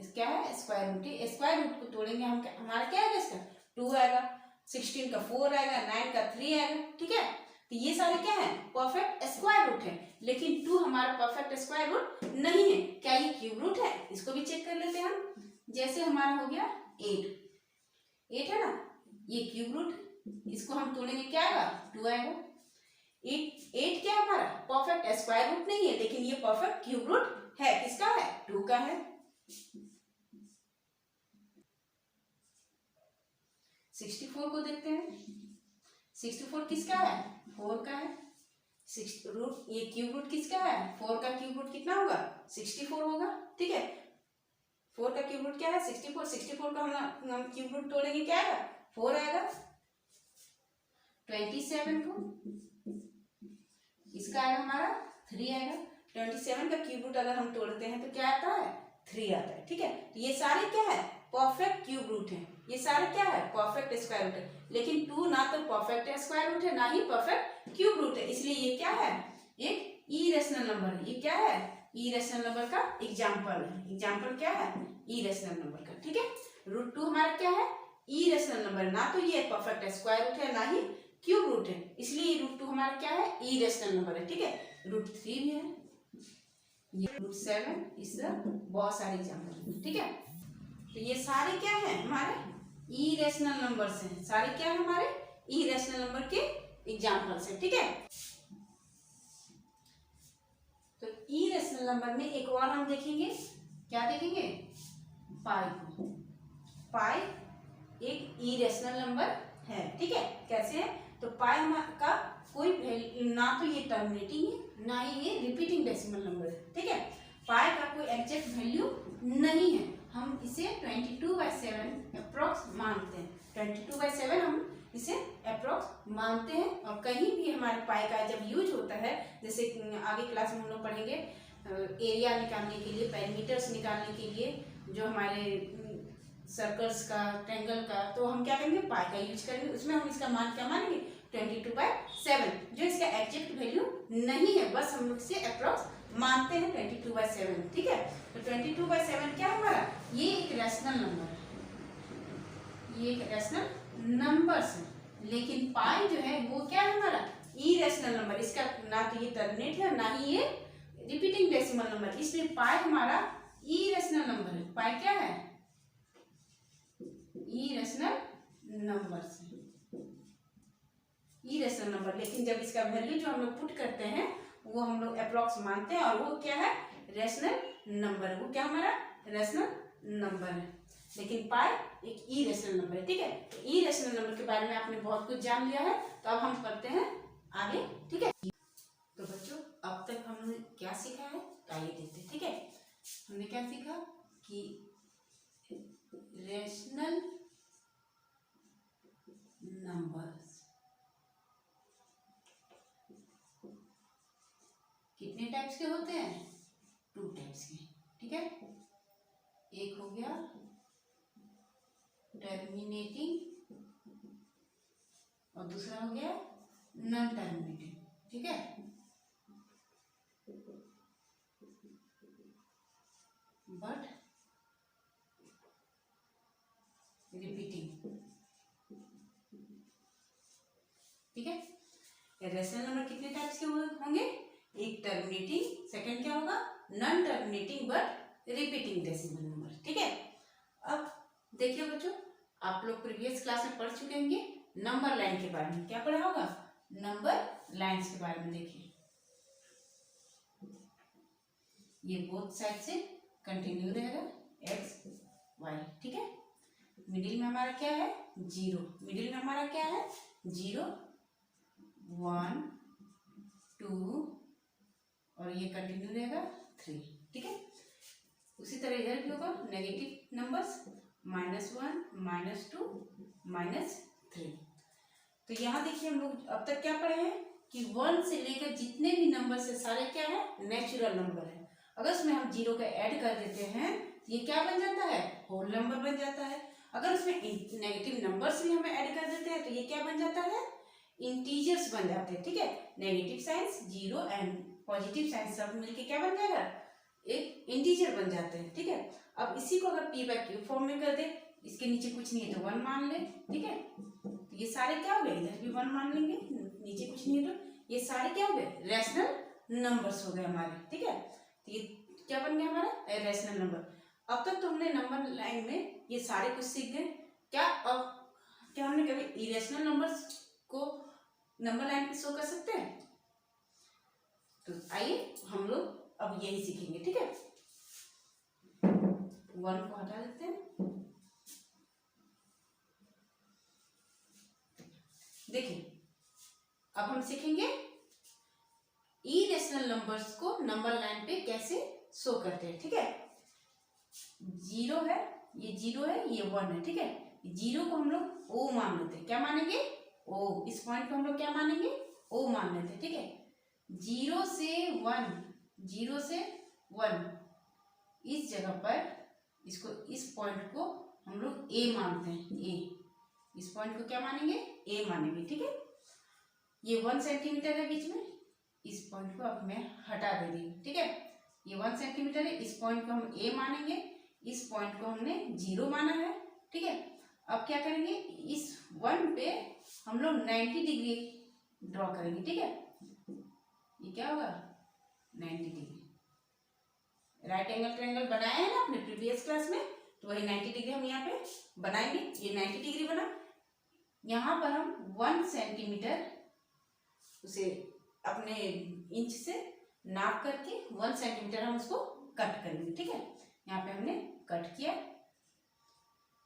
क्या है स्क्वायर रूट है, स्क्वायर रूट को तोड़ेंगे हम हमारा क्या आएगा इसका 2 आएगा, 16 का 4 आएगा, 9 का 3 आएगा, ठीक है। तो ये सारे क्या है परफेक्ट स्क्वायर रूट है, लेकिन 2 हमारा परफेक्ट स्क्वायर रूट नहीं है। क्या ये क्यूब रूट है? इसको भी चेक कर लेते हैं हम। जैसे हमारा हो गया 8 है ना, ये क्यूब रूट, इसको हम तोड़ेंगे क्या आएगा 2 आएगा। 8 क्या है हमारा परफेक्ट स्क्वायर रूट नहीं है, लेकिन ये परफेक्ट क्यूब रूट है। किसका है 2 का है। 64 को देखते हैं। 64 किसका है 4 का है। रूट ये क्यूब रूट किसका है 4 का क्यूब रूट कितना होगा 64 होगा, ठीक है। 4 का क्यूब रूट क्या है 64। 64 का हम क्यूब रूट तोड़ेंगे क्या आएगा 4 आएगा। 27 को इसका आएगा हमारा 3 आएगा। 27 का क्यूब रूट अगर हम तोड़ते हैं तो क्या आता है 3 आता है, ठीक है। तो ये सारे क्या है परफेक्ट क्यूब रूट है, ये सारे क्या है परफेक्ट स्क्वायर रूट है, लेकिन 2 ना तो परफेक्ट स्क्वायर रूट है ना ही परफेक्ट क्यूब रूट है, इसलिए ये क्या है एक इरेशनल नंबर है। ये क्या है इरेशनल नंबर का एग्जाम्पल है। एग्जाम्पल क्या है इरेशनल नंबर का, ठीक है। रूट 2 हमारा क्या है इरेशनल नंबर, ना तो ये परफेक्ट स्क्वायर रूट है ना ही क्यूब रूट है, इसलिए रूट 2 हमारा क्या है इरेशनल नंबर है, ठीक है। रूट 3 भी है, ये रूट 7, इस बहुत सारे एग्जाम्पल, ठीक है। तो ये सारे क्या है हमारे इरेशनल नंबर्स हैं, सारे क्या है हमारे इरेशनल नंबर के एग्जाम्पल्स हैं, ठीक है। तो इरेशनल नंबर में एक और हम देखेंगे, क्या देखेंगे पाई को। पाई एक इरेशनल नंबर है, ठीक है। कैसे है तो पाई का कोई ना तो ये टर्मिनेटिंग है ना ही ये रिपीटिंग डेसिमल नंबर है, ठीक है। पाई का कोई एग्जैक्ट वैल्यू नहीं है, हम इसे 22/7 अप्रोक्स मानते हैं। 22/7 हम इसे अप्रोक्स मानते हैं। और कहीं भी हमारे पाई का जब यूज होता है, जैसे आगे क्लास में हम लोग पढ़ेंगे एरिया निकालने के लिए, पैरामीटर्स निकालने के लिए, जो हमारे सर्कल्स का ट्रायंगल का, तो हम क्या करेंगे पाई का यूज करेंगे। उसमें हम इसका मान क्या मानेंगे 22/7, जो इसका एग्जैक्ट वैल्यू नहीं है, बस हम लोग इसे अप्रोक्स मानते हैं 22/7, ठीक है। तो 22/7 क्या है हमारा ये एक रैशनल नंबर है, ये एक रैशनल नंबर्स है, लेकिन पाई जो है वो क्या है हमारा इरेशनल नंबर, इसका ना तो ये टर्मिनेट है ना ही ये रिपीटिंग डेसिमल नंबर, इसलिए पाई हमारा इरेशनल नंबर है। पाई क्या है? इरेशनल नंबर से इरेशनल नंबर। लेकिन जब इसका वैल्यू जो हम लोग पुट करते हैं वो हम लोग अप्रोक्स मानते हैं, और वो क्या है? Rational number. वो क्या हमारा रेशनल नंबर है। लेकिन पाई एक इरेशनल नंबर है। ठीक है, तो इरेशनल नंबर के बारे में आपने बहुत कुछ जान लिया है। तो अब हम करते हैं आगे। ठीक है, तो बच्चों अब तक हमने क्या सीखा है तो आइए देखते हैं। ठीक है, हमने क्या सीखा कि रेशनल नंबर्स कितने टाइप्स के होते हैं? 2 टाइप्स के। ठीक है, एक हो गया टर्मिनेटिंग और दूसरा हो गया नॉन टर्मिनेटिंग। ठीक है, बट रिपीटिंग। ठीक है, रेशनल नंबर कितने टाइप्स के होंगे? एक टर्मिनेटिंग, सेकंड क्या होगा? Non terminating but repeating decimal number. ठीक है, अब देखिए बच्चों, आप लोग प्रीवियस क्लास में पढ़ चुके होंगे नंबर लाइन के बारे में। क्या पढ़ा होगा? नंबर लाइन्स के बारे में। देखिए ये बोथ साइड से कंटिन्यू रहेगा एक्स वाई। ठीक है, मिडिल में हमारा क्या है? 0। मिडिल में हमारा क्या है? 0 1 2 और ये कंटिन्यू रहेगा 3। ठीक है, उसी तरह इधर भी होगा नेगेटिव नंबर्स -1 -2 -3। तो यहाँ देखिए हम लोग अब तक क्या पढ़े हैं कि 1 से लेकर जितने भी नंबर है सारे क्या है? नेचुरल नंबर है। अगर उसमें हम 0 का ऐड कर देते हैं तो ये क्या बन जाता है? होल नंबर बन जाता है। अगर उसमें नेगेटिव नंबर्स भी हमें ऐड कर देते हैं तो ये क्या बन जाता है? इंटीजर्स बन जाते हैं। ठीक है, negative science 0 and positive science सब मिलके क्या बन जाएगा? एक इंटीजर बन जाते हैं। ठीक है, अब इसी को अगर p/q फॉर्म में कर दे, इसके नीचे कुछ नहीं है तो 1 मान ले। ठीक है, तो ये सारे क्या हो गए? इधर भी 1 मान लेंगे, नीचे कुछ नहीं है तो ये सारे क्या हो गए? रेशनल नंबर्स हो गए हमारे। ठीक है, तो ये क्या बन गया हमारा? Rational number. अब तक तो हमने नंबर लाइन में ये सारे कुछ सीख गए। क्या हमने कभी इरेशनल नंबर्स को नंबर लाइन पे शो कर सकते हैं? तो आइए हम लोग अब यही सीखेंगे। ठीक है, 1 को हटा देते हैं। देखिए अब हम सीखेंगे इरेशनल नंबर्स को नंबर लाइन पे कैसे शो करते हैं। ठीक है, 0 है, ये 0 है, ये 1 है। ठीक है, 0 को हम लोग O मान लेते हैं। क्या मानेंगे? O। इस पॉइंट को हम लोग क्या मानेंगे? O मान लेते हैं। ठीक है, 0 से 1 0 से 1 इस जगह पर इसको, इस पॉइंट को हम लोग A मानते हैं। A, इस पॉइंट को क्या मानेंगे? A मानेंगे। ठीक है, ये 1 सेंटीमीटर है बीच में, इस पॉइंट को अब मैं हटा दे रही हूँ। ठीक है, ये 1 सेंटीमीटर है, इस पॉइंट को हम A मानेंगे, इस पॉइंट को हमने 0 माना है। ठीक है, अब क्या करेंगे? इस 1 पे हम लोग 90 डिग्री ड्रॉ करेंगे। ठीक है, ये क्या होगा? 90 डिग्री। राइट एंगल ट्रायंगल बनाया है ना अपने प्रीवियस क्लास में, तो वही 90 डिग्री हम यहाँ पे बनाएंगे। ये 90 डिग्री बना। यहाँ पर हम 1 सेंटीमीटर उसे अपने इंच से नाप करके 1 सेंटीमीटर हम उसको कट करेंगे। ठीक है, यहाँ पे हमने कट किया।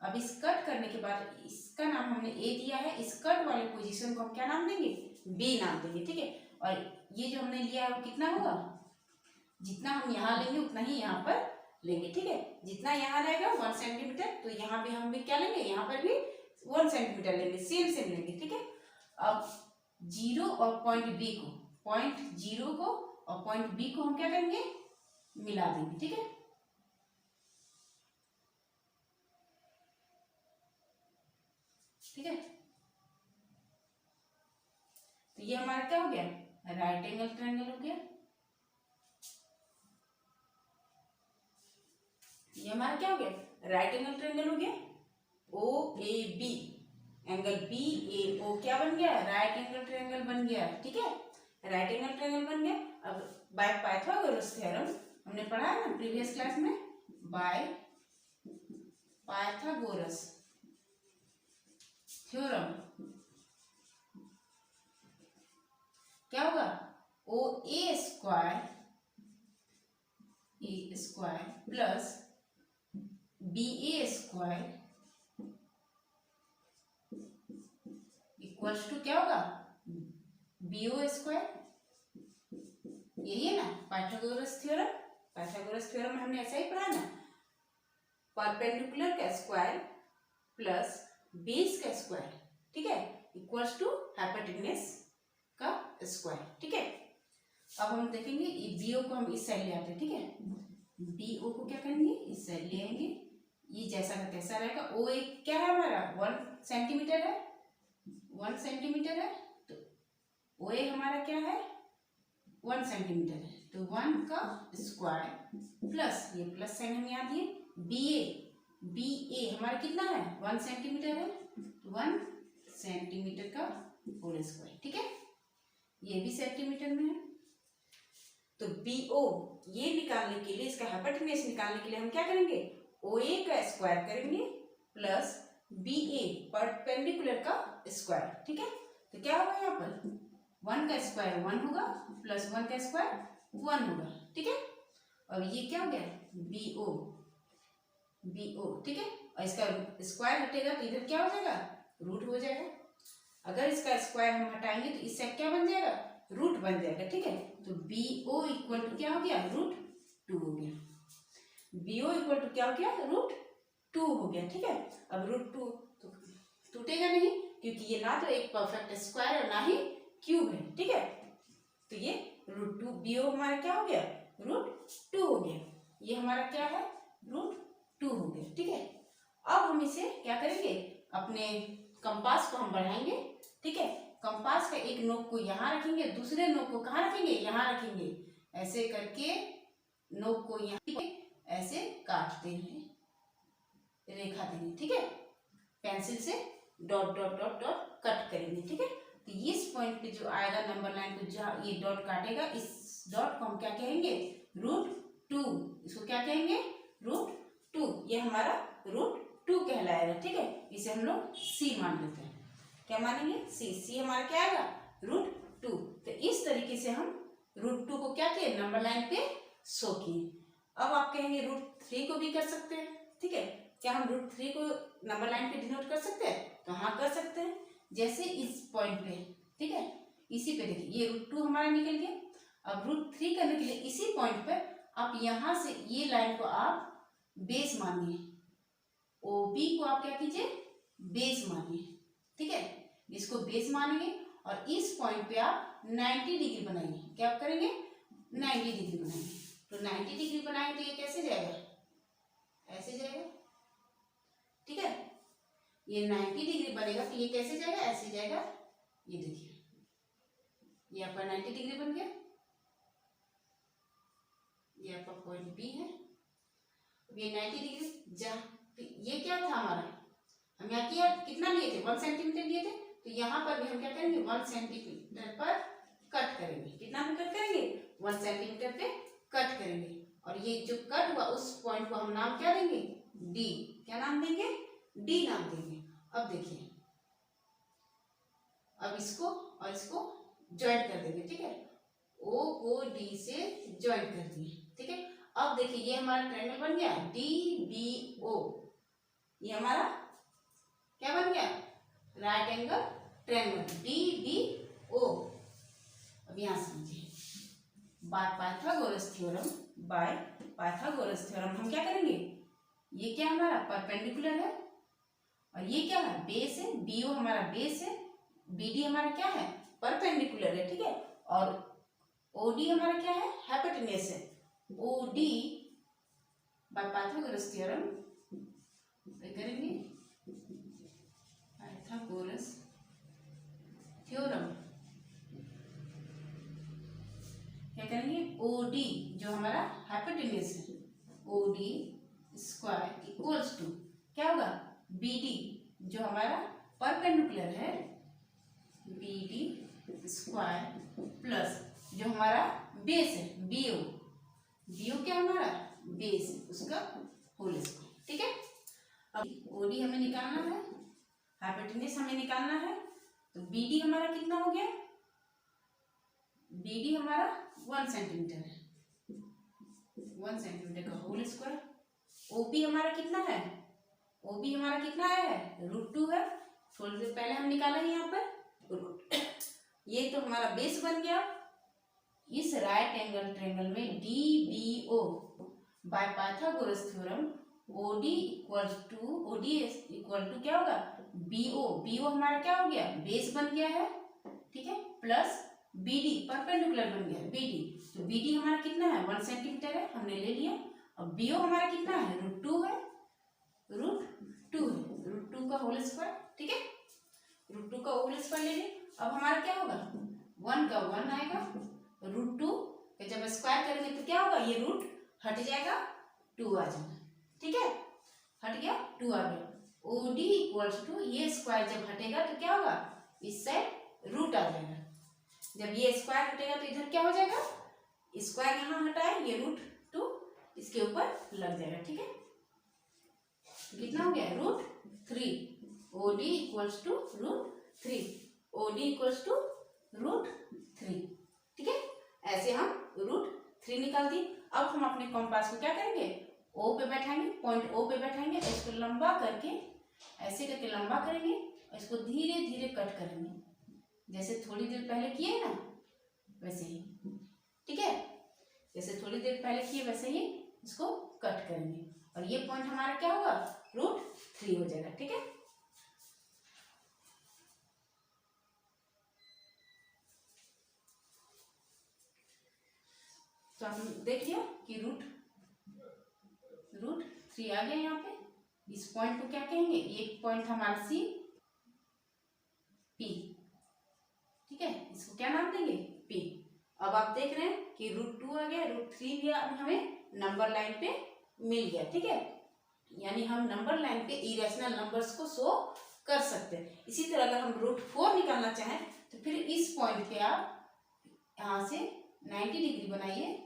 अब इस कट करने के बाद इसका नाम हमने A दिया है, इस कट वाले पोजीशन को हम क्या नाम देंगे? B नाम देंगे। ठीक है, और ये जो हमने लिया है वो कितना होगा? जितना हम यहाँ लेंगे उतना ही यहाँ पर लेंगे। ठीक है, जितना यहाँ रहेगा 1 सेंटीमीटर, तो यहाँ भी हम भी क्या लेंगे? यहाँ पर भी 1 सेंटीमीटर लेंगे, सेम लेंगे। ठीक है, अब 0 और पॉइंट B को, पॉइंट 0 को और पॉइंट B को हम क्या करेंगे? मिला देंगे। ठीक है, ठीक है, तो ये हमारा क्या हो गया? राइट एंगल ट्रायंगल हो गया। ये हमारा क्या हो गया? राइट एंगल ट्रायंगल हो गया। OAB एंगल बी ए ओ क्या बन गया, राइट एंगल ट्रायंगल बन गया। ठीक है, राइट एंगल ट्रायंगल बन गया। अब बाय पाइथागोरस थ्योरम हमने पढ़ा है ना प्रीवियस क्लास में, बाय पाइथागोरस थ्योरम क्या होगा, O A square plus B A square equals to क्या होगा, बी ओ स्क्वायर। यही है ना पाइथागोरस थ्योरम। पाइथागोरस थ्योरम में हमने ऐसा ही पढ़ा ना, परपेंडिकुलर का स्क्वायर प्लस बेस का स्क्वायर, ठीक है, इक्वल्स टू हाइपोटेन्यूज का स्क्वायर। ठीक है, अब हम देखेंगे बीओ को हम इस साइड ले आते हैं। ठीक है, बीओ को क्या करेंगे, इस साइड ले आएंगे, ये जैसा का तैसा रहेगा। ओ एक क्या है हमारा 1 सेंटीमीटर है, 1 सेंटीमीटर है, तो ओ ए हमारा क्या है 1 सेंटीमीटर है, तो 1 का स्क्वायर प्लस ये प्लस साइन हम यहाँ दिए, बी ए हमारा कितना है 1 सेंटीमीटर है, 1 सेंटीमीटर का होल स्क्वायर। ठीक है, ये भी सेंटीमीटर में है। तो बी ओ ये निकालने के लिए, इसका हाइपोटेन्यूज निकालने के लिए हम क्या करेंगे, ओ ए का स्क्वायर करेंगे प्लस बी ए परपेंडिकुलर का स्क्वायर। ठीक है, तो क्या होगा यहाँ पर 1 का स्क्वायर 1 होगा प्लस 1 का स्क्वायर 1 होगा। ठीक है, और ये क्या हो गया बी ओ। ठीक है, और इसका स्क्वायर हटेगा तो इधर क्या हो जाएगा, रूट हो जाएगा। अगर इसका स्क्वायर हम हटाएंगे तो इससे क्या बन जाएगा, रूट बन जाएगा। ठीक है, तो बी ओ इक्वल टू क्या हो गया, √2 हो गया। बी ओ इक्वल टू क्या हो गया, √2 हो गया। ठीक है, अब √2 तो टूटेगा नहीं, क्योंकि ये ना तो एक परफेक्ट स्क्वायर और ना ही क्यूब है। ठीक है, तो ये √2 बी ओ हमारा क्या हो गया, √2 हो गया। ये हमारा क्या है, √2 हो गया। ठीक है, अब हम इसे क्या करेंगे, अपने कंपास को हम बढ़ाएंगे। ठीक है, कंपास का एक नोक को यहाँ रखेंगे, दूसरे नोक को कहाँ रखेंगे, यहाँ रखेंगे। ऐसे करके नोक को यहाँ ऐसे काटते हैं, रेखा देंगे। ठीक है, पेंसिल से dot dot dot dot cut करेंगे। ठीक है, तो इस पॉइंट पे जो आएगा नंबर लाइन को जहाँ ये डॉट काटेगा, इस डॉट को हम क्या कहेंगे, √2। इसको क्या कहेंगे, √2। ये हमारा √2 कहलाएगा। ठीक है, इसे हम लोग सी मान लेते हैं। क्या मानेंगे, सी हमारा क्या आएगा, √2। तो इस तरीके से हम √2 को क्या किए, नंबर लाइन पे शो किए। अब आप कहेंगे √3 को भी कर सकते हैं। ठीक है, क्या हम √3 को नंबर लाइन पे डिनोट कर सकते हैं, तो हाँ कर सकते हैं। जैसे इस पॉइंट पे, ठीक है, इसी पे देखिए ये √2 हमारा निकल गया। अब √3 करने के लिए इसी पॉइंट पे आप यहाँ से ये लाइन को आप बेस मानिए, OB को आप क्या कीजिए, बेस मानिए। ठीक है, इसको बेस मानेंगे और इस पॉइंट पे आप 90 डिग्री बनाइए। क्या आप करेंगे, 90 डिग्री बनाएंगे। तो 90 डिग्री बनाएंगे तो ये कैसे जाएगा, ऐसे जाएगा। ठीक है, ये 90 डिग्री बनेगा तो ये कैसे जाएगा, ऐसे जाएगा। ये देखिए, ये आपका 90 डिग्री बन गया। ये आपका पॉइंट बी है। ये 90 डिग्री ये क्या था हमारा, हम यहाँ किया कितना लिए थे, 1 सेंटीमीटर लिए थे, तो यहाँ पर भी हम क्या करेंगे, 1 सेंटीमीटर पर कट करेंगे। कितना पे कट करेंगे, 1 सेंटीमीटर पे कट करेंगे। और ये जो कट हुआ उस पॉइंट को हम नाम क्या देंगे, डी। क्या नाम देंगे, डी नाम देंगे। अब देखिए, अब इसको और इसको ज्वाइंट कर देंगे। ठीक है, ओ को डी से ज्वाइंट कर दिए। ठीक है, अब देखिए ये हमारा ट्रायंगल बन गया DBO। ये हमारा क्या बन गया, राइट एंगल ट्रायंगल DBO। अब यहाँ समझिए, बाय पाइथागोरस थ्योरम हम क्या करेंगे, ये क्या हमारा परपेंडिकुलर है और ये क्या है, बेस है। BO हमारा बेस है, BD हमारा क्या है, परपेंडिकुलर है। ठीक है, और OD हमारा क्या है, हाइपोटेन्यूज है। OD बाय पाइथागोरस थ्योरम करेंगे, पाइथागोरस थ्योरम क्या करेंगे, OD जो हमारा हाइपोटेन्यूज है, OD स्क्वायर इक्वल्स टू क्या होगा, BD जो हमारा परपेंडिकुलर है बी डी स्क्वायर प्लस जो हमारा बेस है बी ओ, बी ओ क्या हमारा बेस उसका होल स्क्वायर। ठीक है, अब ओ डी हमें निकालना है, हाइपोटेन्यूज हमें निकालना है, तो बी डी हमारा कितना हो गया, बी डी हमारा 1 सेंटीमीटर है, 1 सेंटीमीटर का होल स्क्वायर। ओपी हमारा कितना है, ओपी हमारा कितना है √2 है, थोड़ी देर पहले हम निकाला है यहाँ पर रूट। ये तो हमारा बेस बन गया। इस राइट एंगल ट्रायंगल में D B O by Pythagoras theorem OD equal to क्या होगा बीओ, बीओ हमारा क्या हो गया बेस बन गया है, ठीक है, प्लस बीडी परपेंडिकुलर बन गया बीडी, तो बीडी हमारा कितना है 1 सेंटीमीटर है, हमने ले लिया। और बीओ हमारा कितना है √2 है, √2 का होल स्क्वायर, ठीक है, √2 का होल स्क्वायर ले लिया। अब हमारा क्या होगा 1 का 1 आएगा, √2 का जब स्क्वायर करेंगे तो क्या होगा ये रूट हट जाएगा 2 आ जाएगा, ठीक है, हट गया 2 आ गया। OD इक्वल्स टू ये स्क्वायर जब हटेगा तो क्या होगा इस साइड रूट आ जाएगा, जब ये स्क्वायर हटेगा तो इधर क्या हो जाएगा स्क्वायर यहाँ हटाए ये √2 इसके ऊपर लग जाएगा, ठीक है, कितना हो गया √3। OD equals to √3, OD equals to √3, ठीक है, ऐसे हम √3 निकाल दिए। अब हम अपने कंपास को क्या करेंगे O पे बैठाएंगे, पॉइंट O पे बैठाएंगे, इसको लंबा करके ऐसे करके लंबा करेंगे और इसको धीरे धीरे कट करेंगे, जैसे थोड़ी देर पहले किए ना वैसे ही, ठीक है, जैसे थोड़ी देर पहले किए वैसे ही इसको कट करेंगे और ये पॉइंट हमारा क्या होगा √3 हो जाएगा, ठीक है। तो हम देख लिया कि √3 आ गया यहाँ पे। इस पॉइंट को क्या कहेंगे, एक पॉइंट हमारा सी पी, ठीक है, इसको क्या नाम देंगे पी। अब आप देख रहे हैं कि √2 आ गया, √3 भी हमें नंबर लाइन पे मिल गया, ठीक है, यानी हम नंबर लाइन पे इरेशनल नंबर्स को शो कर सकते हैं। इसी तरह अगर हम √4 निकालना चाहें तो फिर इस पॉइंट पे आप यहाँ से 90 डिग्री बनाइए,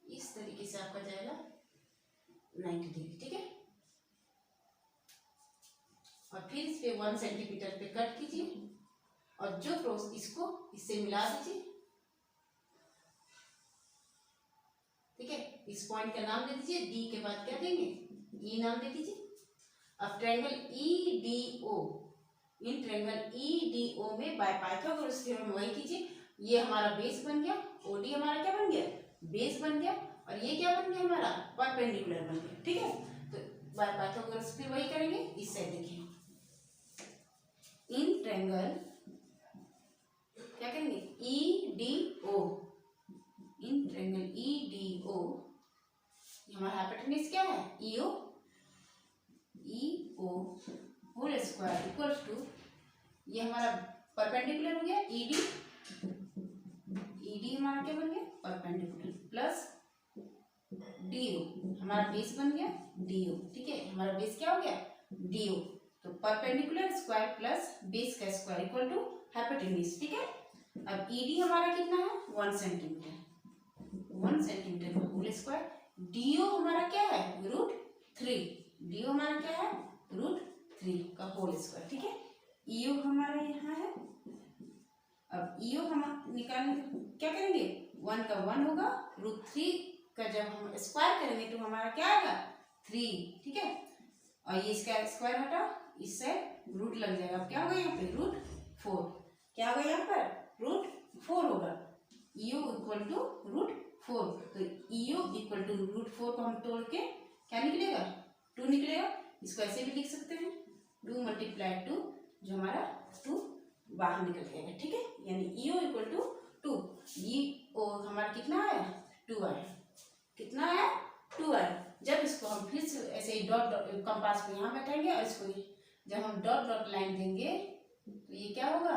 इस तरीके से आपका जाएगा 90 डिग्री, ठीक है, और फिर इस पे 1 सेंटीमीटर पे कट कीजिए और जो क्रॉस इसको इससे मिला दीजिए, ठीक है, इस पॉइंट का नाम दे दीजिए, डी के बाद क्या देंगे ई नाम दे दीजिए। अब triangle EDO, in triangle EDO में बाय पाइथागोरस थ्योरम वही कीजिए, ये हमारा बेस बन गया, OD हमारा क्या बन गया बेस बन गया और ये क्या बन गया हमारा परपेंडिकुलर बन गया, ठीक है, तो बाय पाइथागोरस फिर वही करेंगे। इस साइड देखिए इन ट्रायंगल क्या करेंगे EDO, इन ट्रायंगल EDO हमारा हाइपोटेन्यूज क्या है EO whole square equals to ये हमारा परपेंडिकुलर हो गया ED हमारा क्या बन गया परपेंडिकुलर प्लस DO हमारा बेस बन गया DO, ठीक है, हमारा बेस क्या हो गया DO, तो परपेंडिकुलर स्क्वायर प्लस बेस का स्क्वायर इक्वल टू हाइपोटेन्यूज, ठीक है। अब ED हमारा कितना है 1 सेंटीमीटर, 1 सेंटीमीटर का होल स्क्वायर, DO हमारा क्या है √3, DO हमारा क्या है √3 का होल स्क्वायर, ठीक है, EO हमारा यहाँ है। अब EO हम निकालने क्या करेंगे 1 का 1 होगा, √3 का जब हम स्क्वायर करेंगे तो हमारा क्या आएगा 3, ठीक है, और ये इसका स्क्वायर हटा इस साइड रूट लग जाएगा, अब क्या होगा यहाँ पे √4, क्या होगा यहाँ पर √4 होगा, EO इक्वल टू √4, तो EO इक्वल टू √4 को हम तोड़ के क्या निकलेगा 2 निकलेगा, इसको ऐसे भी लिख सकते हैं 2 × 2 जो हमारा 2 बाहर निकल जाएगा, ठीक है, यानी EO इक्वल टू 2, EO हमारा कितना आया 2 आया, कितना आया 2 आया। जब इसको हम फिर से ऐसे ही डॉट कंपास को यहाँ बैठाएंगे और इसको जब हम डॉट डॉट लाइन देंगे तो ये क्या होगा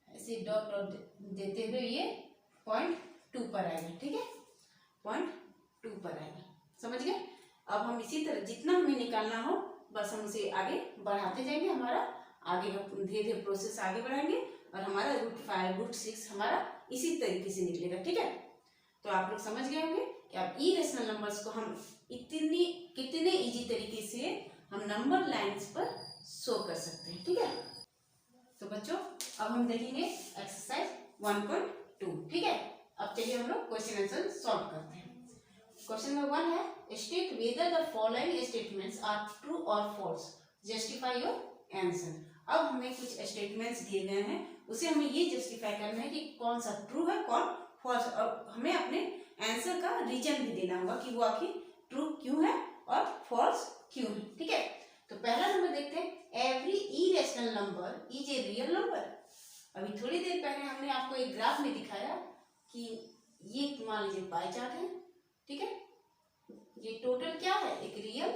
ऐसे डॉट डॉट देते हुए ये पॉइंट 2 पर आएगा, ठीक है, 0.2 पर आएगा। समझ गए? अब हम इसी तरह जितना हमें निकालना हो बस हम उसे आगे बढ़ाते जाएंगे, हमारा आगे धीरे धीरे प्रोसेस आगे बढ़ाएंगे और हमारा √5 √6 हमारा इसी तरीके से निकलेगा, ठीक है। तो आप लोग समझ गए होंगे कि अब इरेशनल नंबर्स को हम कितने इजी तरीके से हम नंबर लाइंस पर शो कर सकते हैं, ठीक है। तो बच्चों अब हम देखेंगे एक्सरसाइज 1.2, ठीक है। अब चलिए हम लोग क्वेश्चन आंसर सॉल्व करते हैं। क्वेश्चन नंबर 1 है, state whether the following statements are true और फॉल्स, जस्टिफाई योर आंसर। अब हमें कुछ स्टेटमेंट्स दिए गए हैं, उसे हमें ये जस्टिफाई करना है कि कौन सा ट्रू है कौन फॉल्स, और हमें अपने आंसर का रीजन भी देना होगा कि वो आखिर ट्रू क्यों है और फॉल्स क्यों है, ठीक है। तो पहला नंबर देखते हैं, every irrational number is a real number. अभी थोड़ी देर पहले हमने आपको एक ग्राफ में दिखाया कि ये मान लीजिए पाई चार्ट है, ठीक है, ये टोटल क्या है, एक रियल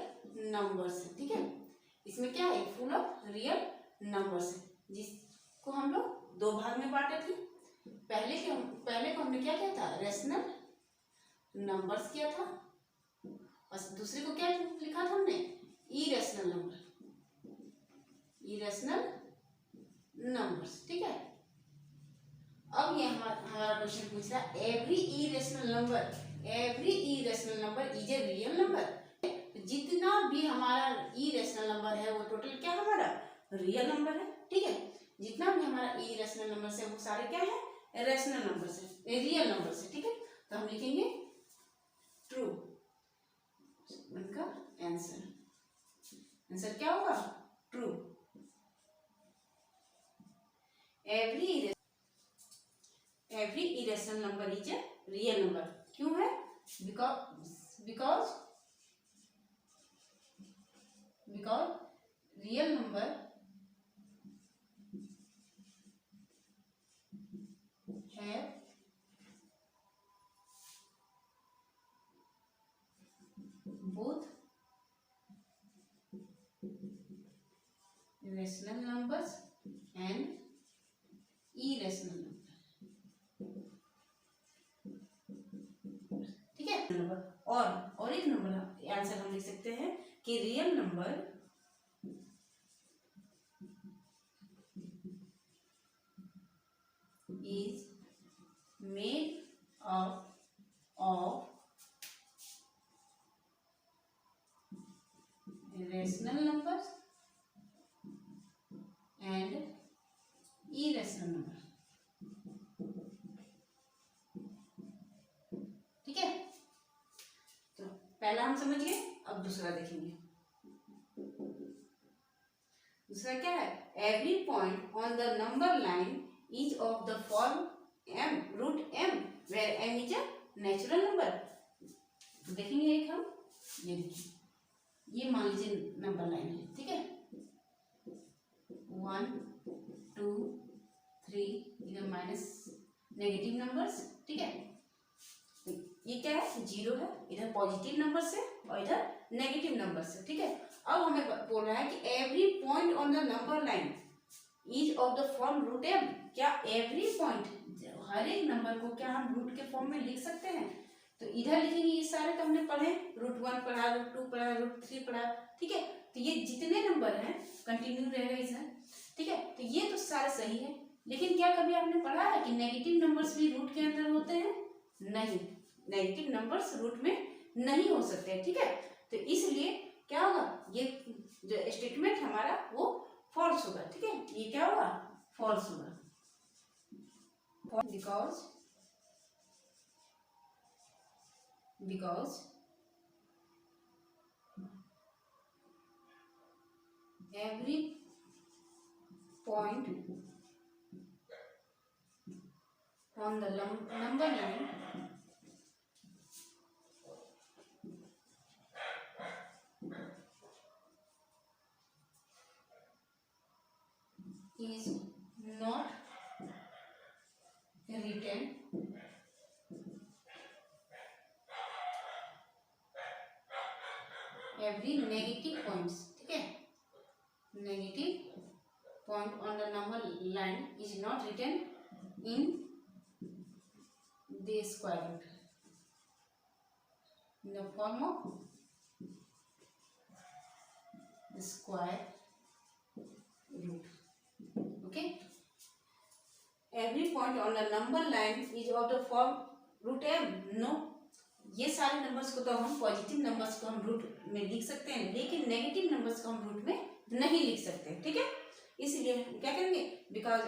नंबर्स है, ठीक है। इसमें क्या है, फुल ऑफ रियल नंबर्स है, जिसको हम लोग दो भाग में बांटे थे। पहले को हमने क्या किया था, रेशनल नंबर्स किया था, और दूसरे को क्या लिखा था हमने, इरेशनल नंबर, इरेशनल नंबर्स, ठीक है। अब ये हमारा क्वेश्चन पूछ रहा है, every irrational number is a real number. जितना भी हमारा इरेशनल नंबर है वो टोटल क्या हमारा रियल नंबर है, ठीक है। जितना भी हमारा इरेशनल नंबर है वो सारे क्या है, रेशनल नंबर है, रियल नंबर है, ठीक है। तो हम लिखेंगे ट्रू, उनका आंसर क्या होगा, true. Every irrational number is a real number, क्यों है, बिकॉज रियल नंबर है both rational numbers and irrational numbers, ठीक है। और एक नंबर आंसर हम लिख सकते हैं कि real number is made of rational numbers and irrational numbers, ठीक है। तो पहला हम समझ गए, अब दूसरा देखेंगे। दूसरा क्या है, every point on the number line is of the form m √m where m is a natural number. देखेंगे एक हम, ये देखिए, ये मान लीजिए नंबर लाइन है, ठीक है, 1 2 3, इधर माइनस नेगेटिव नंबर्स, ठीक है। ये क्या है, 0 है, इधर पॉजिटिव नंबर से और इधर नेगेटिव नंबर से, ठीक है। अब हमें बोल रहा है कि every point on the number line is of the form √m। क्या एवरी पॉइंट, हर एक नंबर को क्या हम रूट के फॉर्म में लिख सकते हैं? तो इधर लिखेंगे, ये सारे तो हमने पढ़े, √1 पढ़ा, √2 पढ़ा, √3 पढ़ा, ठीक है। तो ये जितने नंबर हैं कंटिन्यू रहेगा इसमें, ठीक है। तो ये तो सारे सही है, लेकिन क्या कभी आपने पढ़ा है कि नेगेटिव नंबर्स भी रूट के अंदर होते हैं? नहीं, नेगेटिव नंबर्स रूट में नहीं हो सकते, ठीक है। तो इसलिए क्या होगा, ये जो स्टेटमेंट हमारा वो फॉल्स होगा, ठीक है। ये क्या होगा, फॉल्स होगा, because every point on the number line is not written every negative points, ठीक है, negative point on the number line is not written in the square root in the form of the square root. Okay, every point on the number line is of the form root m. No, ये सारे numbers को तो हम positive numbers को हम root में लिख सकते हैं, लेकिन नेगेटिव नंबर्स को हम रूट में नहीं लिख सकते. ठीक है, इसलिए क्या करेंगे, because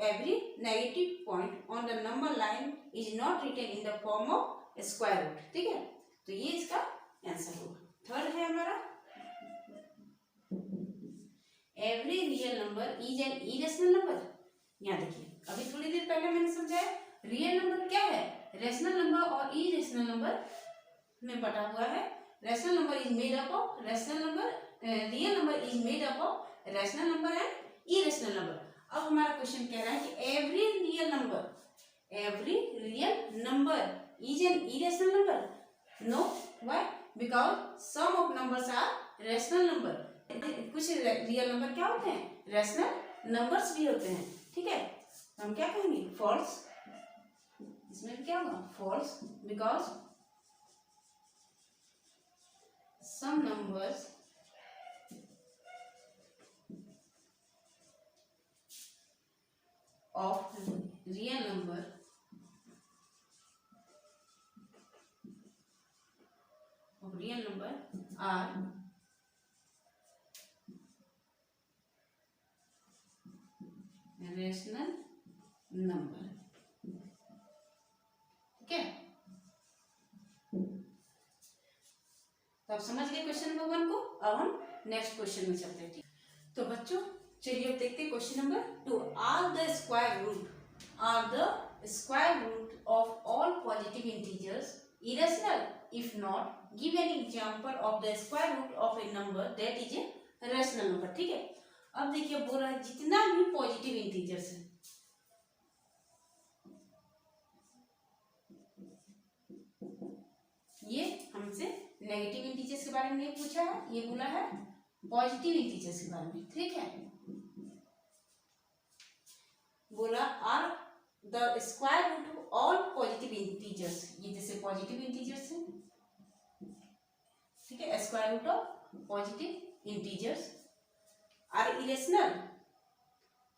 every negative point on the number line is not written in the form of square root. ठीक है, तो ये इसका आंसर होगा. थर्ड है हमारा, every real number is an irrational number. यहाँ देखिए, अभी थोड़ी देर पहले मैंने समझाया रियल नंबर क्या है, रेशनल नंबर और इरेशनल नंबर में बटा हुआ है. Rational number is made up of rational number, real number is made up of rational number and irrational number. अब हमारा क्वेश्चन कह रहा है कि every real number is an irrational number. No, why, because some of numbers are rational number. कुछ real number क्या होते हैं, रेशनल नंबर्स भी होते हैं. ठीक है, हम क्या कहेंगे, फॉल्स. इसमें क्या होगा, false, because some numbers of real number are rational number. ठीक है, तो आप समझ गए क्वेश्चन नंबर 1 को. अब हम नेक्स्ट क्वेश्चन में चलते हैं. तो बच्चों चलिए अब देखते हैं question number 2. Are the square root of all positive integers irrational? If not, give an example of the square root of a number that is a rational number. ठीक है, अब देखिए बोल रहा है जितना भी पॉजिटिव इंटीजर्स है, ये हमसे नेगेटिव इंटीजर्स के बारे में नहीं पूछा है, ये बोला है पॉजिटिव इंटीजर्स के बारे में. ठीक है, बोला are the square root of all positive integers. ये जैसे पॉजिटिव इंटीजर्स है. ठीक है, square root of positive integers are irrational.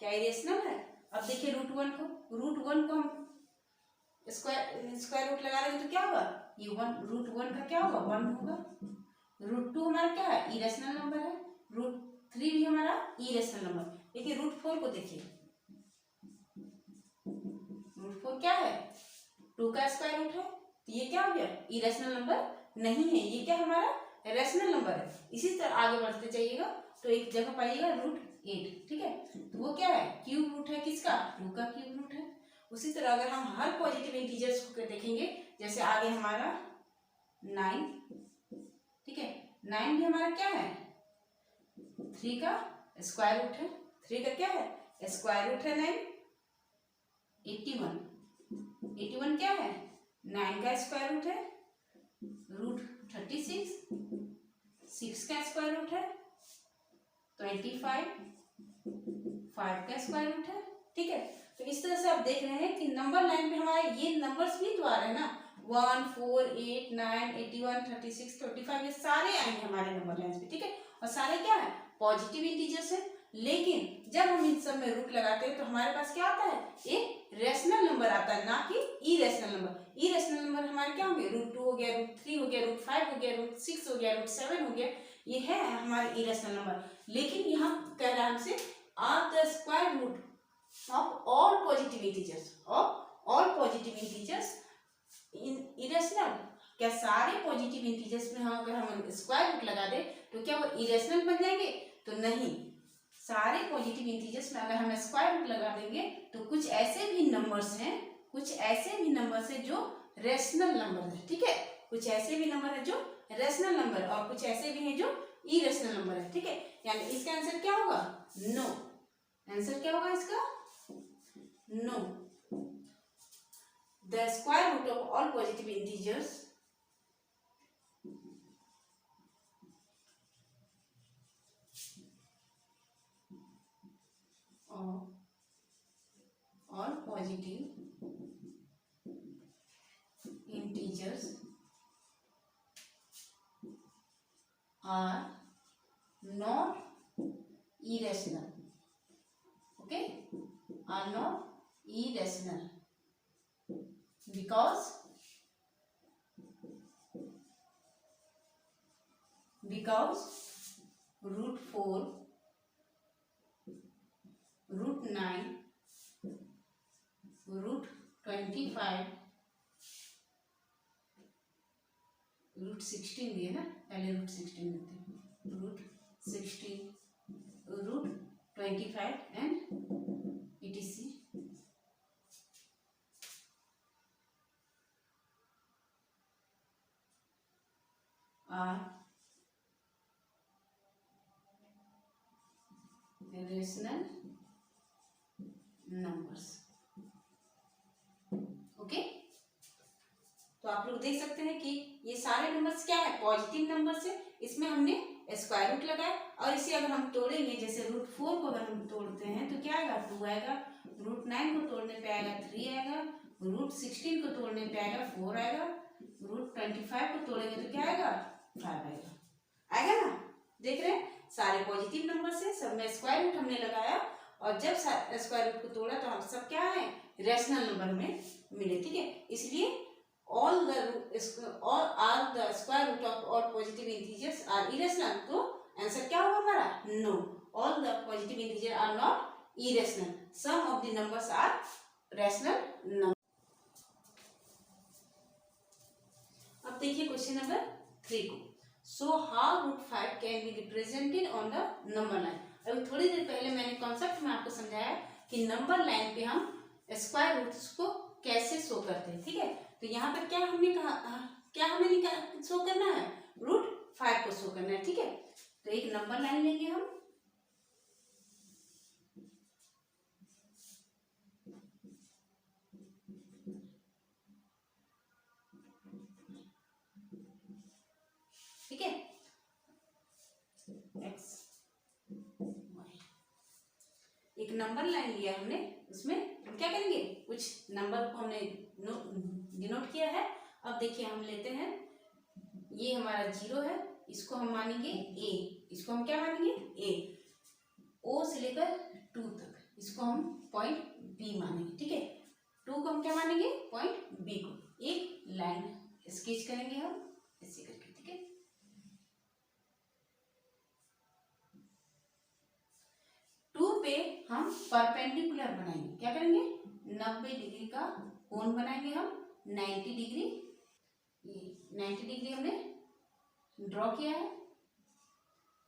क्या इरेशनल है? अब देखिए रूट वन को हम स्क्वायर रूट लगा देंगे तो क्या होगा, ये रूट वन का क्या होगा, 1 होगा. रूट 2 हमारा क्या है, इरेशनल नंबर है. रूट 3 भी हमारा इरेशनल नंबर. देखिए रूट 4 को देखिए, रूट 4 क्या है, 2 का स्क्वायर रूट है. तो ये क्या हो गया, इरेशनल नंबर नहीं है, ये क्या हमारा रेशनल नंबर है. इसी तरह आगे बढ़ते जाइएगा तो एक जगह पाइएगा रूट 8. ठीक है, तो वो क्या है, क्यूब रूट है किसका, 2 का क्यूब रूट है. उसी तरह अगर हम हर पॉजिटिव इंटीजर्स को देखेंगे, जैसे आगे हमारा 9. ठीक है, 9 भी हमारा क्या है, 3 का स्क्वायर रूट है. 3 का क्या है, स्क्वायर रूट है 9. 81 क्या है, 9 का स्क्वायर रूट है. रूट 36, 6 का स्क्वायर रूट है. 25, 5 का स्क्वायर रूट है. ठीक है, तो इस तरह से आप देख रहे हैं कि नंबर लाइन पे हमारे ये नंबर्स भी तो आ रहे हैं ना, 1, 4, 8, 9, 81, 36, 25, ये सारे आएंगे हमारे नंबर लाइन पे. ठीक है, और सारे क्या है, पॉजिटिव इंटीजर्स है. लेकिन जब हम इन सब में रूट लगाते हैं तो हमारे पास क्या आता है, एक रेशनल नंबर आता है, ना कि इरेशनल नंबर. इरेशनल नंबर हमारे क्या होंगे, रूट 2 हो गया, रूट 3 हो गया, रूट 5 हो गया, रूट 6 हो गया, रूट 7 हो गया. ये है हमारे इरेशनल नंबर. लेकिन यहाँ कह रहा है हमसे are the square root of all positive integers in irrational. क्या सारे पॉजिटिव इंटीजर्स में हम अगर हम स्क्वायर रूट लगा दे तो क्या वो इरेशनल बन जाएंगे, तो नहीं. सारे पॉजिटिव इंटीजर्स में अगर हम स्क्वायर रूट लगा देंगे तो कुछ ऐसे भी नंबर्स हैं जो रेशनल नंबर है. ठीक है, कुछ ऐसे भी नंबर है जो रेशनल नंबर, और कुछ ऐसे भी हैं जो इरेशनल नंबर है. ठीक है, यानी इसका आंसर क्या होगा, नो. आंसर क्या होगा इसका, no. The square root of all positive integers of all positive integers are not irrational. Okay, are not irrational because root 4, root 9, root 25, root 16 दिए ना, पहले रूट 16 देते हैं, root 16, root 25 and etc are rational numbers. Okay, तो आप लोग देख सकते हैं कि ये सारे नंबर्स क्या है, पॉजिटिव नंबर्स है। इसमें हमने स्क्वायर रूट लगाया और इसे अगर हम तोड़ेंगे, जैसे रूट 4 को अगर हम तोड़ते हैं तो क्या आएगा, 2 आएगा। रूट 9 को तोड़ने पे आएगा 3 आएगा। रूट 16 को तोड़ने पे आएगा 4 आएगा। रूट 25 को तोड़ेंगे तो क्या आएगा, 5 आएगा। आएगा ना, देख रहे हैं सारे पॉजिटिव नंबर से, सब में स्क्वायर रूट हमने लगाया और जब स्क्वायर रूट को तोड़ा तो हम सब क्या है, रैशनल नंबर में मिले। ठीक है, इसलिए all are the square root of all positive integers are irrational. तो आंसर क्या होगा हमारा, no, all the positive integers are not irrational. Some of the numbers are rational numbers. अब देखिए क्वेश्चन नंबर 3 को, so how root 5 can be represented on the number line. अभी थोड़ी देर पहले मैंने कॉन्सेप्ट में आपको समझाया कि नंबर लाइन पे हम स्क्वायर रूट्स को कैसे शो करते हैं। ठीक है, तो यहाँ पर क्या हमने कहा, क्या हमें शो करना है, रूट 5 को शो करना है। ठीक है, तो एक नंबर लाइन लेंगे हम, ठीक है, x y, एक नंबर लाइन लिया हमने, उसमें हम क्या करेंगे, कुछ नंबर को हमने डिनोट किया है। अब देखिए हम लेते हैं, ये हमारा 0 है, इसको हम मानेंगे a, इसको हम क्या मानेंगे a, o से लेकर 2 तक इसको हम पॉइंट b मानेंगे। ठीक है, 2 को हम क्या मानेंगे, पॉइंट b को। एक लाइन स्केच करेंगे हम ऐसे करके। ठीक है, पे हम परपेंडिकुलर बनाएंगे, क्या करेंगे, 90 डिग्री का कोण बनाएंगे हम, 90 डिग्री, ये 90 डिग्री हमने ड्रॉ किया है।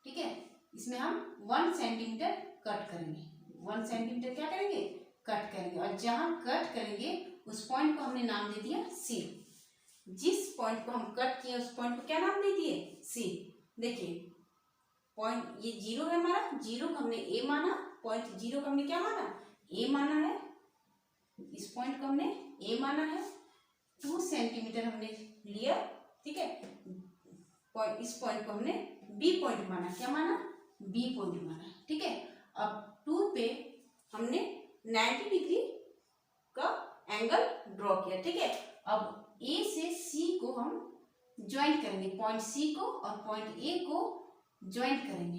ठीक है, इसमें हम 1 सेंटीमीटर कट करेंगे, 1 सेंटीमीटर क्या करेंगे, कट करेंगे, और जहां कट करेंगे उस पॉइंट को हमने नाम दे दिया सी। जिस पॉइंट को हम कट किए उस पॉइंट को क्या नाम दे दिए, सी। देखिए पॉइंट ये 0 है हमारा, 0 को हमने ए माना, पॉइंट 0 को हमने क्या माना, ए माना है, इस पॉइंट को हमने ए माना है, 2 सेंटीमीटर हमने लिया। ठीक है, इस पॉइंट को हमने बी पॉइंट माना, क्या माना, बी पॉइंट माना। ठीक है, अब 2 पे हमने 90 डिग्री का एंगल ड्रॉ किया। ठीक है, अब ए से सी को हम ज्वाइंट करेंगे, पॉइंट सी को और पॉइंट ए को ज्वाइंट करेंगे।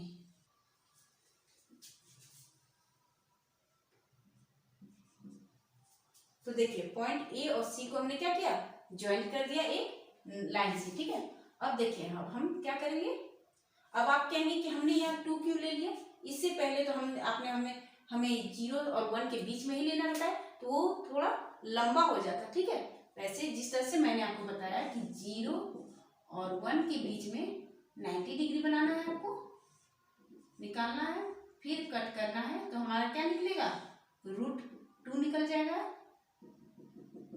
तो देखिए पॉइंट ए और सी को हमने क्या किया, ज्वाइंट कर दिया एक लाइन से। ठीक है, अब देखिए अब हम क्या करेंगे, अब आप कहेंगे कि हमने यहाँ 2 क्यों ले लिया, इससे पहले तो हमें 0 और 1 के बीच में ही लेना रहता है, तो वो थोड़ा लंबा हो जाता। ठीक है, वैसे जिस तरह से मैंने आपको बताया कि 0 और 1 के बीच में 90 डिग्री बनाना है, आपको निकालना है, फिर कट करना है, तो हमारा क्या निकलेगा, √2 निकल जाएगा।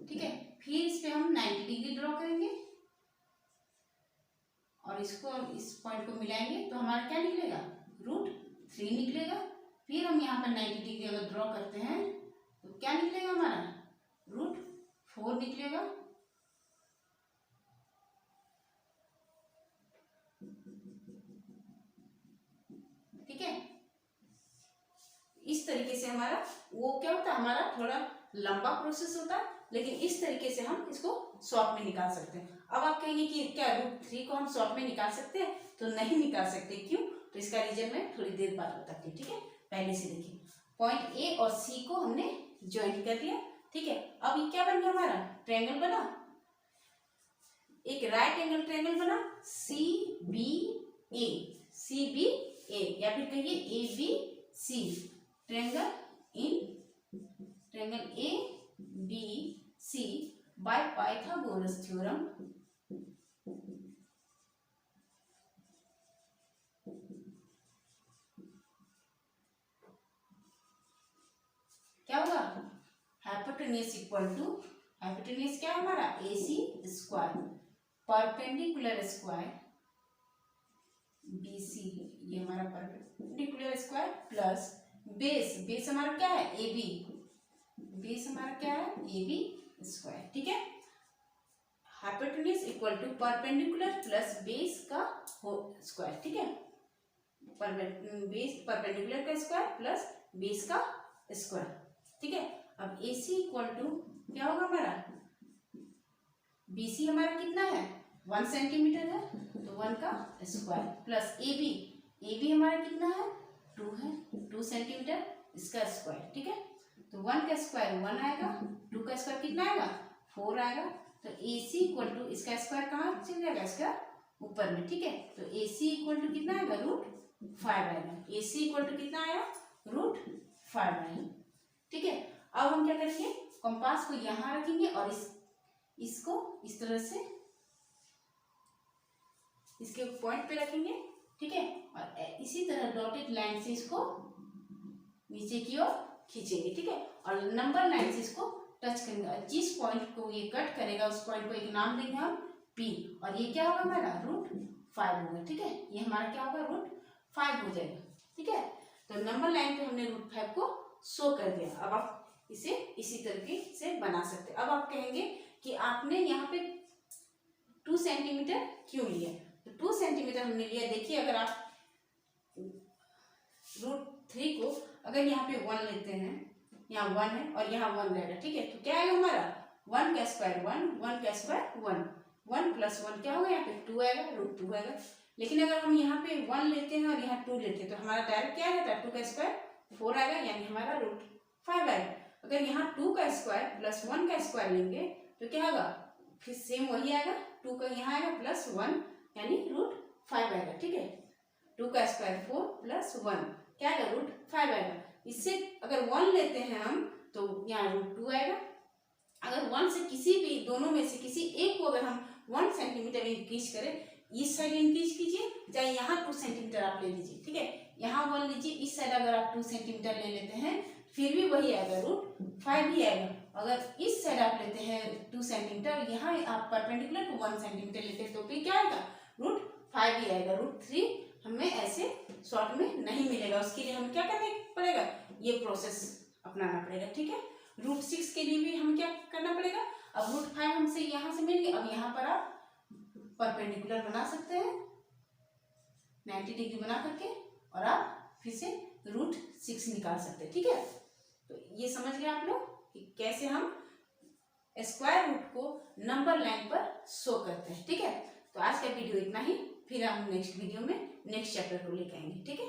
ठीक है, फिर इस पे हम 90 डिग्री ड्रॉ करेंगे और इसको इस पॉइंट को मिलाएंगे तो हमारा क्या निकलेगा, √3 निकलेगा। फिर हम यहाँ पर 90 डिग्री अगर ड्रॉ करते हैं तो क्या निकलेगा हमारा, √4 निकलेगा। ठीक है, इस तरीके से हमारा वो क्या होता है, हमारा थोड़ा लंबा प्रोसेस होता है, लेकिन इस तरीके से हम इसको शॉर्ट में निकाल सकते हैं। अब आप कहेंगे कि क्या √3 को हम शॉर्ट में निकाल सकते हैं? तो नहीं निकाल सकते। क्यों? तो इसका रीजन मैं थोड़ी देर बाद बताती हूँ, ठीक है। पहले से देखिए, पॉइंट ए और सी को हमने ज्वाइन कर लिया, ठीक है। अब ये क्या बन गया हमारा, ट्रायंगल बना, एक राइट एंगल ट्रायंगल बना CBA, CBA या फिर कहिए ABC, triangle ABC bye Pythagoras theorem. क्या होगा, हाइपोटेन्यूज इक्वल टू, हाइपोटेन्यूज क्या है हमारा, AC square, perpendicular square BC, ये हमारा perpendicular square plus base, base हमारा क्या है AB, बेस हमारा क्या है AB स्क्वायर, ठीक है। Hypotenuse equal to perpendicular plus base का स्क्वायर, ठीक है। बेस परपेंडिकुलर का स्क्वायर प्लस बेस का स्क्वायर, ठीक है। अब AC इक्वल टू क्या होगा हमारा, BC हमारा कितना है 1 सेंटीमीटर है, तो 1 का स्क्वायर प्लस AB हमारा कितना है 2 है, 2 सेंटीमीटर, इसका स्क्वायर, ठीक है। तो 1 का स्क्वायर 1 आएगा, 2 का स्क्वायर कितना आएगा 4 आएगा। तो AC इक्वल टू इसका स्क्वायर कहाँ चल जाएगा, इसका ऊपर में, ठीक है। तो AC इक्वल टू कितना आएगा √5 आएगा, AC इक्वल टू कितना आया √5 आएगा, ठीक है। अब हम क्या करेंगे, कंपास को यहाँ रखेंगे और इसको इस तरह से इसके पॉइंट पे रखेंगे, ठीक है। और इसी तरह डॉटेड लाइन से इसको नीचे की ओर खींचेंगे, ठीक है। और नंबर लाइन से इसको टच करेंगे, जिस पॉइंट को ये कट करेगा उस पॉइंट को एक नाम देंगे हम P, और ये क्या होगा हमारा √5 होगा, ठीक है। ये हमारा क्या होगा √5 हो जाएगा, ठीक है। तो नंबर लाइन पे हमने √5 को शो कर दिया। अब आप इसे इसी तरीके से बना सकते हैं। अब आप कहेंगे कि आपने यहाँ पे 2 सेंटीमीटर क्यों लिया, तो 2 सेंटीमीटर हमने लिया, देखिए अगर आप √3 को अगर यहाँ पे 1 लेते हैं, यहाँ 1 है और यहाँ 1 रहेगा, ठीक है। तो क्या आएगा हमारा 1 का स्क्वायर 1, 1 का स्क्वायर 1, 1 प्लस 1 क्या होगा यहाँ पे 2 आएगा, √2 आएगा। लेकिन अगर हम यहाँ पे 1 लेते हैं और यहाँ 2 लेते हैं, तो हमारा डायरेक्ट क्या आएगा 2 का स्क्वायर 4 आएगा, यानी हमारा √5 आएगा। अगर यहाँ 2 का स्क्वायर प्लस 1 का स्क्वायर लेंगे तो क्या होगा, फिर सेम वही आएगा, 2 का यहाँ आएगा प्लस 1 यानी √5 आएगा, ठीक है। 2 का स्क्वायर 4 प्लस 1 क्या आएगा √5 आएगा। इससे अगर 1 लेते हैं हम तो यहाँ √2 आएगा। अगर 1 से किसी भी दोनों में से किसी एक को अगर हम 1 सेंटीमीटर इंक्रीज करें, इस साइड इंक्रीज कीजिए, चाहे यहाँ 2 सेंटीमीटर आप ले लीजिए, ठीक है। यहाँ 1 लीजिए, इस साइड अगर आप 2 सेंटीमीटर ले लेते हैं फिर भी वही आएगा √5 ही आएगा। अगर इस साइड आप लेते हैं 2 सेंटीमीटर, यहाँ आप परपेंडिकुलर टू 1 सेंटीमीटर लेते हैं तो फिर क्या आएगा √5 ही आएगा। √3 हमें ऐसे शॉर्ट में नहीं मिलेगा, उसके लिए हमें क्या करना पड़ेगा, ये प्रोसेस अपनाना पड़ेगा, ठीक है। √6 के लिए भी हमें क्या करना पड़ेगा, अब √5 हमसे यहाँ से मिल गया, अब यहाँ पर आप परपेंडिकुलर बना सकते हैं 90 डिग्री बना करके, और आप फिर से √6 निकाल सकते हैं, ठीक है। तो ये समझ गए आप लोग कि कैसे हम स्क्वायर रूट को नंबर लाइन पर शो करते हैं, ठीक है। तो आज का वीडियो इतना ही, फिर हम नेक्स्ट वीडियो में नेक्स्ट चैप्टर को लेकर आएंगे, ठीक है।